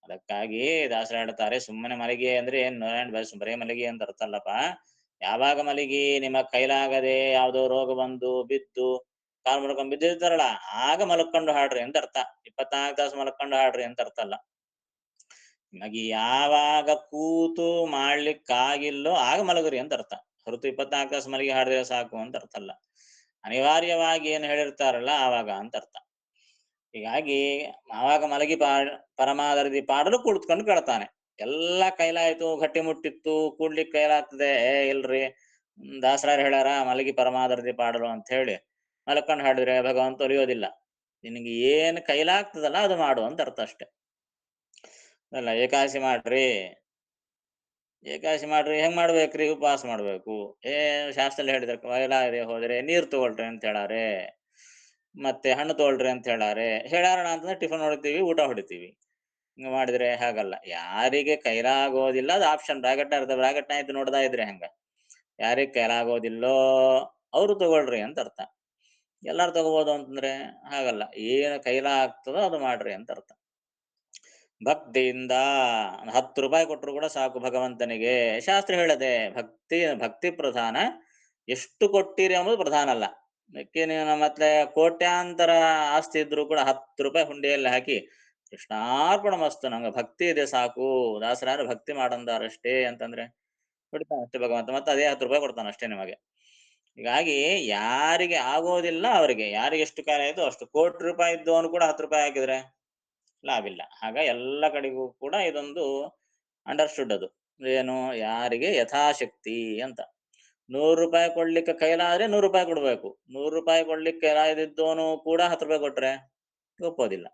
ಅದಕ್ಕಾಗಿ ದಾಸರ ಹೇಳ್ತಾರೆ, ಸುಮ್ಮನೆ ಮಲಗಿ ಅಂದ್ರೆ ಏನ್ ಬರೇ ಮಲಗಿ ಅಂತ ಅರ್ಥ ಅಲ್ಲಪ್ಪ. ಯಾವಾಗ ಮಲಗಿ ನಿಮ್ಮ ಕೈಲಾಗದೆ ಯಾವುದೋ ರೋಗ ಬಂದು ಬಿದ್ದು ಕಾಲ್ ಮಾಡ್ಕೊಂಡ್ ಬಿದ್ದಿರ್ತಾರಲ್ಲ, ಆಗ ಮಲ್ಕೊಂಡು ಹಾಡ್ರಿ ಅಂತ ಅರ್ಥ. 24 ತಾಸು ಮಲ್ಕೊಂಡು ಹಾಡ್ರಿ ಅಂತ ಅರ್ಥ ಅಲ್ಲ. ನಿಮಗೆ ಯಾವಾಗ ಕೂತು ಮಾಡ್ಲಿಕ್ಕಾಗಿಲ್ಲೋ ಆಗ ಮಲಗ್ರಿ ಅಂತ ಅರ್ಥ ಹೊರತು 24 ತಾಸು ಮಲಗಿ ಹಾಡಿದ್ರೆ ಸಾಕು ಅಂತ ಅರ್ಥ ಅಲ್ಲ. ಅನಿವಾರ್ಯವಾಗಿ ಏನು ಹೇಳಿರ್ತಾರಲ್ಲ ಆವಾಗ ಅಂತ ಅರ್ಥ. ಹೀಗಾಗಿ ಆವಾಗ ಮಲಗಿ ಪರಮಾದರದಿ ಪಾಡಲು ಕುಳಿತುಕೊಂಡು ಕೇಳ್ತಾನೆ. ಎಲ್ಲ ಕೈಲಾಯ್ತು, ಗಟ್ಟಿ ಮುಟ್ಟಿತ್ತು, ಕೂಡ್ಲಿಕ್ಕೆ ಕೈಲಾಗ್ತದೆ ಇಲ್ರಿ. ದಾಸರಾಯರು ಹೇಳ್ಯಾರ ಮಲಗಿ ಪರಮಾದರದಿ ಪಾಡಲು ಅಂತ ಹೇಳಿ ಮಲ್ಕೊಂಡು ಹಾಡಿದ್ರೆ ಭಗವಂತ ಒಲಿಯೋದಿಲ್ಲ. ನಿನಗೆ ಏನು ಕೈಲಾಗ್ತದಲ್ಲ ಅದು ಮಾಡು ಅಂತ ಅರ್ಥ ಅಷ್ಟೆ. ಅಲ್ಲ ಏಕಾದಶಿ ಮಾಡ್ರಿ, ಏಕಾದಶಿ ಮಾಡ್ರಿ ಹೆಂಗ್ ಮಾಡ್ಬೇಕ್ರಿ? ಉಪವಾಸ ಮಾಡ್ಬೇಕು. ಶಾಸ್ತ್ರದಲ್ಲಿ ಹೇಳಿದ್ರೆ ಕೈಲಾಗದೆ ಹೋದ್ರೆ ನೀರ್ ತಗೊಳ್ರಿ ಅಂತ ಹೇಳಾರೆ, ಮತ್ತೆ ಹಣ್ಣು ತಗೊಳ್ರಿ ಅಂತ ಹೇಳಾರಣ ಅಂತಂದ್ರೆ ಟಿಫನ್ ಹೊಡಿತೀವಿ, ಊಟ ಹೊಡಿತೀವಿ. ಹಿಂಗ ಮಾಡಿದ್ರೆ ಹಾಗಲ್ಲ. ಯಾರಿಗೆ ಕೈಲಾಗೋದಿಲ್ಲ ಅದು ಆಪ್ಷನ್ ಬ್ರಾಕೆಟ್ ಅರ್ಧ ಬ್ರಾಕೆಟ್ ಆಯ್ತು ನೋಡ್ದಾ ಇದ್ರೆ ಹಂಗ. ಯಾರಿಗೆ ಕೈಲಾಗೋದಿಲ್ಲೋ ಅವ್ರು ತಗೊಳ್ರಿ ಅಂತ ಅರ್ಥ. ಎಲ್ಲಾರು ತಗೋಬಹುದು ಅಂತಂದ್ರೆ ಹಾಗಲ್ಲ. ಏನು ಕೈಲಾಗ್ತದೋ ಅದು ಮಾಡ್ರಿ ಅಂತ ಅರ್ಥ. ಭಕ್ತಿಯಿಂದ 10 ರೂಪಾಯಿ ಕೊಟ್ಟರು ಕೂಡ ಸಾಕು ಭಗವಂತನಿಗೆ. ಶಾಸ್ತ್ರ ಹೇಳದೆ ಭಕ್ತಿ ಪ್ರಧಾನ, ಎಷ್ಟು ಕೊಟ್ಟಿರಿ ಅನ್ನೋದು ಪ್ರಧಾನ ಅಲ್ಲ. ನೀವು ಮತ್ತೆ ಕೋಟ್ಯಾಂತರ ಆಸ್ತಿ ಇದ್ರು ಕೂಡ 10 ರೂಪಾಯಿ ಹುಂಡಿಯಲ್ಲಿ ಹಾಕಿ ಕೃಷ್ಣಾರ್ಪಣ ಮಸ್ತು ನಂಗೆ ಭಕ್ತಿ ಇದೆ ಸಾಕು, ದಾಸರಾರು ಭಕ್ತಿ ಮಾಡಂದಾರಷ್ಟೇ ಅಂತಂದ್ರೆ ಬಿಡ್ತಾನೆ ಅಷ್ಟೇ ಭಗವಂತ. ಮತ್ತೆ ಅದೇ 10 ರೂಪಾಯಿ ಕೊಡ್ತಾನೆ ಅಷ್ಟೇ ನಿಮಗೆ. ಹೀಗಾಗಿ ಯಾರಿಗೆ ಆಗೋದಿಲ್ಲ ಅವರಿಗೆ, ಯಾರಿಗೆ ಎಷ್ಟು ಕಾಲ ಆಯ್ತು ಅಷ್ಟು. ಕೋಟಿ ರೂಪಾಯಿ ಇದ್ದವನು ಕೂಡ 10 ರೂಪಾಯಿ ಹಾಕಿದ್ರೆ ಲಾಭಿಲ್ಲ. ಆಗ ಎಲ್ಲ ಕಡೆಗೂ ಕೂಡ ಇದೊಂದು ಅಂಡರ್ಸ್ಟುಡ್. ಅದು ಏನು, ಯಾರಿಗೆ ಯಥಾಶಕ್ತಿ ಅಂತ. 100 ರೂಪಾಯಿ ಕೊಡ್ಲಿಕ್ಕೆ ಕೈಲಾದ್ರೆ 100 ರೂಪಾಯಿ ಕೊಡ್ಬೇಕು. 100 ರೂಪಾಯಿ ಕೊಡ್ಲಿಕ್ಕೆ ಕೈಲಾಗದಿದ್ದವನು ಕೂಡ 10 ರೂಪಾಯಿ ಕೊಟ್ರೆ ಒಪ್ಪೋದಿಲ್ಲ.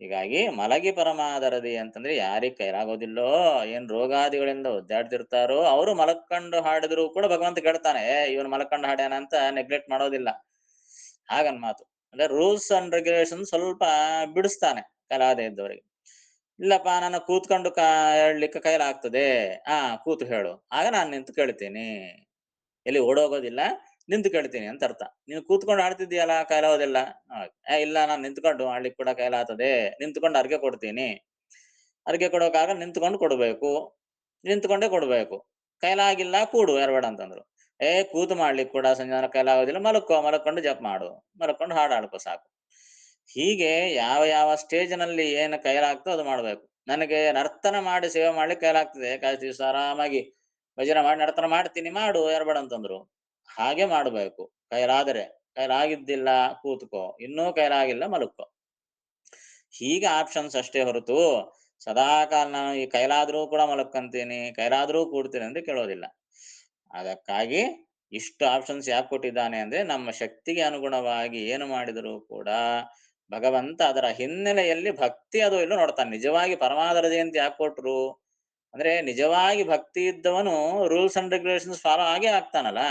ಹೀಗಾಗಿ ಮಲಗಿ ಪರಮಾದರದಿ ಅಂತಂದ್ರೆ ಯಾರಿಗೆ ಕೈಲಾಗೋದಿಲ್ಲೋ, ಏನ್ ರೋಗಾದಿಗಳಿಂದ ಒದ್ದಾಡ್ತಿರ್ತಾರೋ ಅವರು ಮಲಕ್ಕಂಡು ಹಾಡಿದ್ರು ಕೂಡ ಭಗವಂತ ಕೇಳ್ತಾನೆ. ಇವನು ಮಲಕ್ಕಂಡು ಹಾಡ್ಯಾನ ಅಂತ ನೆಗ್ಲೆಕ್ಟ್ ಮಾಡೋದಿಲ್ಲ. ಹಾಗನ್ ಮಾತು. ಅಂದ್ರೆ ರೂಲ್ಸ್ ಅಂಡ್ ರೆಗ್ಯುಲೇಷನ್ ಸ್ವಲ್ಪ ಬಿಡಿಸ್ತಾನೆ ಕಲಾವಿದ ಇದ್ದವರಿಗೆ. ಇಲ್ಲಪ್ಪ ನಾನು ಕೂತ್ಕೊಂಡು ಹೇಳ್ಲಿಕ್ಕೆ ಕೈಲಾಗ್ತದೆ. ಕೂತು ಹೇಳು. ಆಗ ನಾನು ನಿಂತು ಕೇಳ್ತೀನಿ. ಎಲ್ಲಿ ಓಡೋಗೋದಿಲ್ಲ, ನಿಂತು ಕೇಳ್ತೀನಿ ಅಂತ ಅರ್ಥ. ನೀನು ಕೂತ್ಕೊಂಡು ಆಡ್ತಿದ್ದೀಯಲ್ಲ ಕೈಲಾಗೋದಿಲ್ಲ. ಇಲ್ಲ ನಾನು ನಿಂತ್ಕೊಂಡು ಆಡ್ಲಿಕ್ಕೆ ಕೂಡ ಕೈಲಾಗ್ತದೆ. ನಿಂತ್ಕೊಂಡು ಅರ್ಘ್ಯ ಕೊಡ್ತೀನಿ. ಅರ್ಘ್ಯ ಕೊಡೋಕಾಗ ನಿಂತ್ಕೊಂಡು ಕೊಡ್ಬೇಕು. ನಿಂತ್ಕೊಂಡೇ ಕೊಡ್ಬೇಕು. ಕೈಲಾಗಿಲ್ಲ ಕೂಡು ಎರಬೇಡ ಅಂತಂದ್ರು. ಕೂತು ಮಾಡ್ಲಿಕ್ಕೆ ಕೂಡ ಸಂಜಾನ ಕೈಲಾಗೋದಿಲ್ಲ, ಮಲ್ಕೋ, ಮಲ್ಕೊಂಡು ಜಪ ಮಾಡು, ಮಲ್ಕೊಂಡು ಹಾಡು ಹಾಡ್ಕೋ ಸಾಕು. ಹೀಗೆ ಯಾವ ಯಾವ ಸ್ಟೇಜ್ನಲ್ಲಿ ಏನು ಕೈಲಾಗ್ತೋ ಅದು ಮಾಡ್ಬೇಕು. ನನಗೆ ನರ್ತನ ಮಾಡಿ ಸೇವೆ ಮಾಡ್ಲಿಕ್ಕೆ ಕೈಲಾಗ್ತದೆ, ಏಕಾದಶಿ ದಿವಸ ಆರಾಮಾಗಿ ಭಜನೆ ಮಾಡಿ ನರ್ತನ ಮಾಡ್ತೀನಿ, ಮಾಡು ಎರಬೇಡ ಅಂತಂದ್ರು. ಹಾಗೆ ಮಾಡಬೇಕು ಕೈಲಾದರೆ. ಕೈಲಾಗಿದ್ದಿಲ್ಲ ಕೂತ್ಕೋ, ಇನ್ನೂ ಕೈಲಾಗಿಲ್ಲ ಮಲಕ್ಕೋ. ಹೀಗೆ ಆಪ್ಷನ್ಸ್ ಅಷ್ಟೇ ಹೊರತು ಸದಾಕಾಲ ನಾನು ಈ ಕೈಲಾದ್ರೂ ಕೂಡ ಮಲಕ್ಕಂತೀನಿ, ಕೈಲಾದ್ರೂ ಕೂಡ್ತೀನಿ ಅಂದ್ರೆ ಕೇಳೋದಿಲ್ಲ. ಅದಕ್ಕಾಗಿ ಇಷ್ಟು ಆಪ್ಷನ್ಸ್ ಯಾಕೆ ಕೊಟ್ಟಿದ್ದಾನೆ ಅಂದ್ರೆ ನಮ್ಮ ಶಕ್ತಿಗೆ ಅನುಗುಣವಾಗಿ ಏನು ಮಾಡಿದರೂ ಕೂಡ ಭಗವಂತ ಅದರ ಹಿನ್ನೆಲೆಯಲ್ಲಿ ಭಕ್ತಿ ಅದು ಇಲ್ಲೂ ನೋಡ್ತಾನೆ. ನಿಜವಾಗಿ ಪರಮಾದರ ಜಯಂತಿ ಯಾಕೆ ಕೊಟ್ರು ಅಂದ್ರೆ ನಿಜವಾಗಿ ಭಕ್ತಿ ಇದ್ದವನು ರೂಲ್ಸ್ ಅಂಡ್ ರೆಗ್ಯುಲೇಷನ್ಸ್ ಫಾಲೋ ಆಗೇ ಆಗ್ತಾನಲ್ಲ.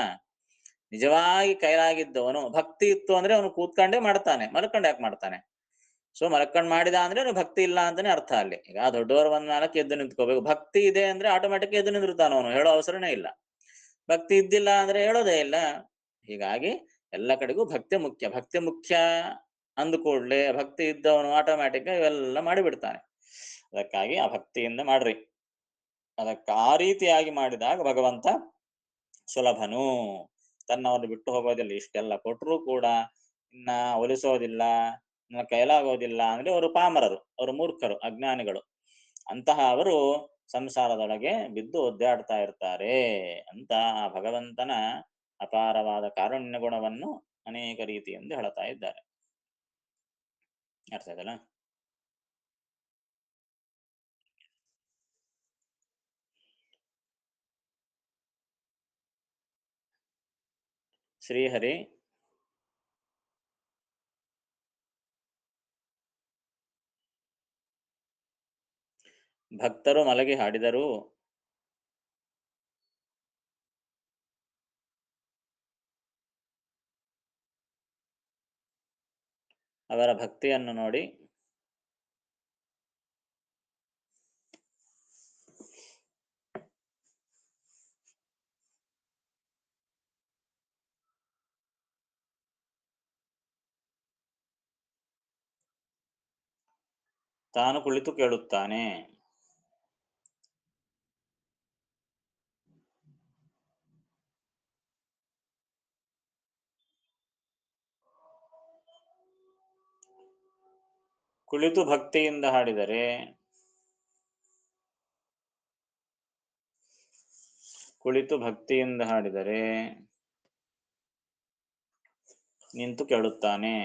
ನಿಜವಾಗಿ ಕೈಲಾಗಿದ್ದವನು ಭಕ್ತಿ ಇತ್ತು ಅಂದ್ರೆ ಅವನು ಕೂತ್ಕೊಂಡೇ ಮಾಡ್ತಾನೆ, ಮಲ್ಕೊಂಡ್ ಯಾಕೆ ಮಾಡ್ತಾನೆ? ಸೊ ಮಲ್ಕೊಂಡ್ ಮಾಡಿದ ಅಂದ್ರೆ ಅವನು ಭಕ್ತಿ ಇಲ್ಲ ಅಂತಾನೆ ಅರ್ಥ ಅಲ್ಲಿ. ಈಗ ದೊಡ್ಡವರು ಬಂದ ನಾಲ್ಕು ಎದ್ದು ನಿಂತ್ಕೋಬೇಕು. ಭಕ್ತಿ ಇದೆ ಅಂದ್ರೆ ಆಟೋಮ್ಯಾಟಿಕ್ ಎದ್ದು ನಿಂತಿರ್ತಾನ, ಅವನು ಹೇಳೋ ಅವಸರನೇ ಇಲ್ಲ. ಭಕ್ತಿ ಇದ್ದಿಲ್ಲ ಅಂದ್ರೆ ಹೇಳೋದೇ ಇಲ್ಲ. ಹೀಗಾಗಿ ಎಲ್ಲ ಕಡೆಗೂ ಭಕ್ತಿ ಮುಖ್ಯ. ಭಕ್ತಿ ಮುಖ್ಯ ಅಂದ ಕೂಡ್ಲೆ ಭಕ್ತಿ ಇದ್ದವನು ಆಟೋಮ್ಯಾಟಿಕ್ ಇವೆಲ್ಲ ಮಾಡಿಬಿಡ್ತಾನೆ. ಅದಕ್ಕಾಗಿ ಆ ಭಕ್ತಿಯಿಂದ ಮಾಡ್ರಿ. ಅದಕ್ಕೆ ಆ ರೀತಿಯಾಗಿ ಮಾಡಿದಾಗ ಭಗವಂತ ಸುಲಭನು, ತನ್ನವನ್ನು ಬಿಟ್ಟು ಹೋಗೋದಿಲ್ಲ. ಇಷ್ಟೆಲ್ಲ ಕೊಟ್ಟರೂ ಕೂಡ ಇನ್ನ ಒಲಿಸೋದಿಲ್ಲ, ಇನ್ನ ಕೈಲಾಗೋದಿಲ್ಲ ಅಂದ್ರೆ ಅವರು ಪಾಮರರು, ಅವರು ಮೂರ್ಖರು, ಅಜ್ಞಾನಿಗಳು. ಅಂತಹ ಅವರು ಸಂಸಾರದೊಳಗೆ ಬಿದ್ದು ಒದ್ದಾಡ್ತಾ ಇರ್ತಾರೆ ಅಂತ ಆ ಭಗವಂತನ ಅಪಾರವಾದ ಕಾರುಣ್ಯ ಗುಣವನ್ನು ಅನೇಕ ರೀತಿಯಿಂದ ಹೇಳ್ತಾ ಇದ್ದಾರೆ. ಅರ್ಥ ಆಯ್ತಲ್ಲ? ಶ್ರೀಹರಿ ಭಕ್ತರು ಮಲಗಿ ಹಾಡಿದರು ಅವರ ಭಕ್ತಿಯನ್ನು ನೋಡಿ ತಾನು ಕುಳಿತು ಕೇಳುತ್ತಾನೆ. ಕುಳಿತು ಭಕ್ತಿಯಿಂದ ಹಾಡಿದರೆ ಕುಳಿತು ಭಕ್ತಿಯಿಂದ ಹಾಡಿದರೆ ನಿಂತು ಕೇಳುತ್ತಾನೆ.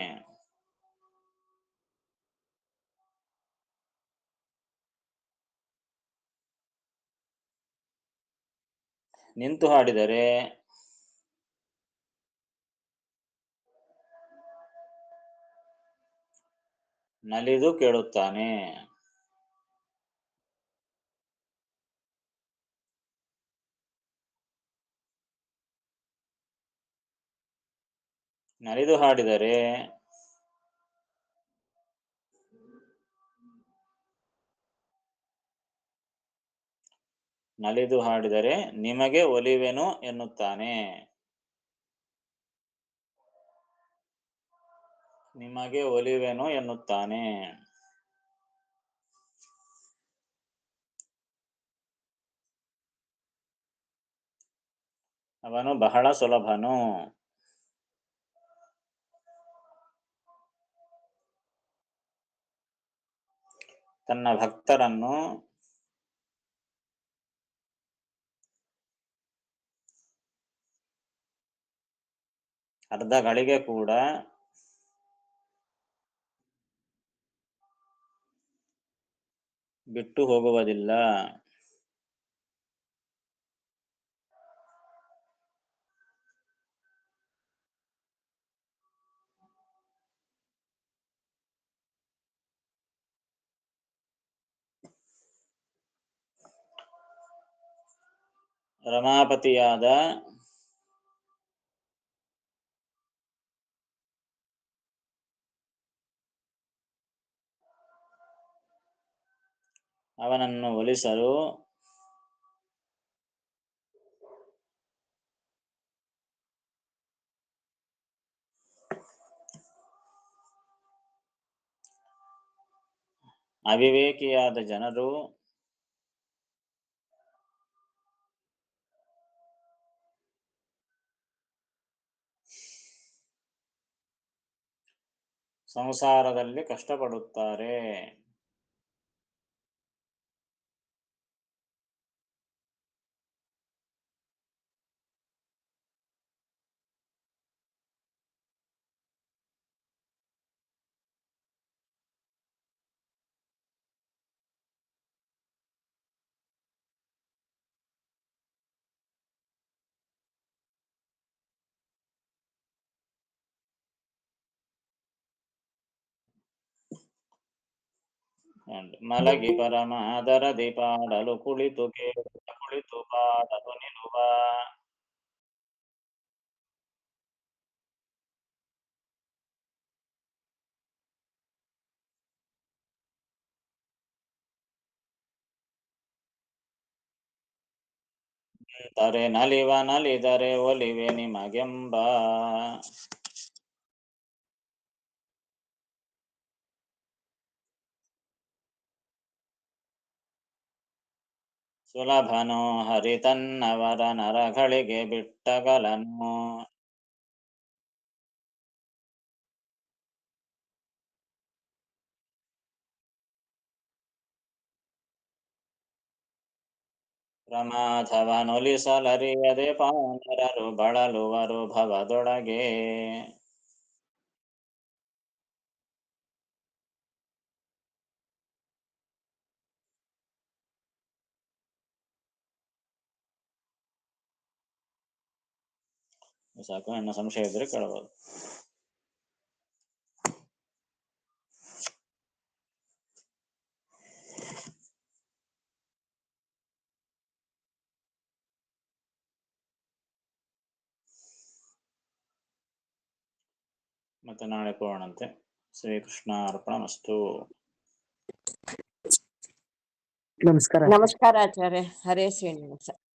ನಿಂತು ಹಾಡಿದರೆ ನಲಿದು ಕೇಳುತ್ತಾನೆ. ನಲಿದು ಹಾಡಿದರೆ ನಲಿದು ಹಾಡಿದರೆ ನಿಮಗೆ ಒಲಿವೆನು ಎನ್ನುತ್ತಾನೆ. ನಿಮಗೆ ಒಲಿವೆನು ಎನ್ನುತ್ತಾನೆ. ಅವನು ಬಹಳ ಸುಲಭನು. ತನ್ನ ಭಕ್ತರನ್ನು ಅರ್ಧ ಗಳಿಗೆ ಕೂಡ ಬಿಟ್ಟು ಹೋಗುವುದಿಲ್ಲ. ರಮಾಪತಿಯಾದ ಅವನನ್ನು ಒಲಿಸಲು ಅವಿವೇಕಿಯಾದ ಜನರು ಸಂಸಾರದಲ್ಲಿ ಕಷ್ಟಪಡುತ್ತಾರೆ. ಮಲಗಿ ಪರಮಾದರದಿ ಪಾಡಲು ಕುಳಿತು ಕೇಳುತ್ತ ಕುಳಿತು ಪಾಡಲು ನಿಲುವ. ತಾರೆ ನಲಿವ ನಲಿದರೆ ಒಲಿವೆ ನಿಮಗೆಂಬ. ಸುಲಭನೋ ಹರಿತನ್ನವರ ನರಗಳಿಗೆ ಬಿಟ್ಟಗಲನು. ಪ್ರಮಾಥವನೊಲಿಸಲರಿಯದೆ ಪಾಮರರು ಬಳಲುವರು ಭವದೊಳಗೆ. ಸಾಕು, ಇನ್ನು ಸಂಶಯ ಇದ್ರೆ ಕೇಳಬಹುದು. ಮತ್ತೆ ನಾಳೆ ಕೋಣಂತೆ. ಶ್ರೀಕೃಷ್ಣ ಅರ್ಪಣಮಸ್ತು. ನಮಸ್ಕಾರ. ನಮಸ್ಕಾರ ಆಚಾರ್ಯ. ಹರೇ ಶ್ರೀನಿವಾಸ.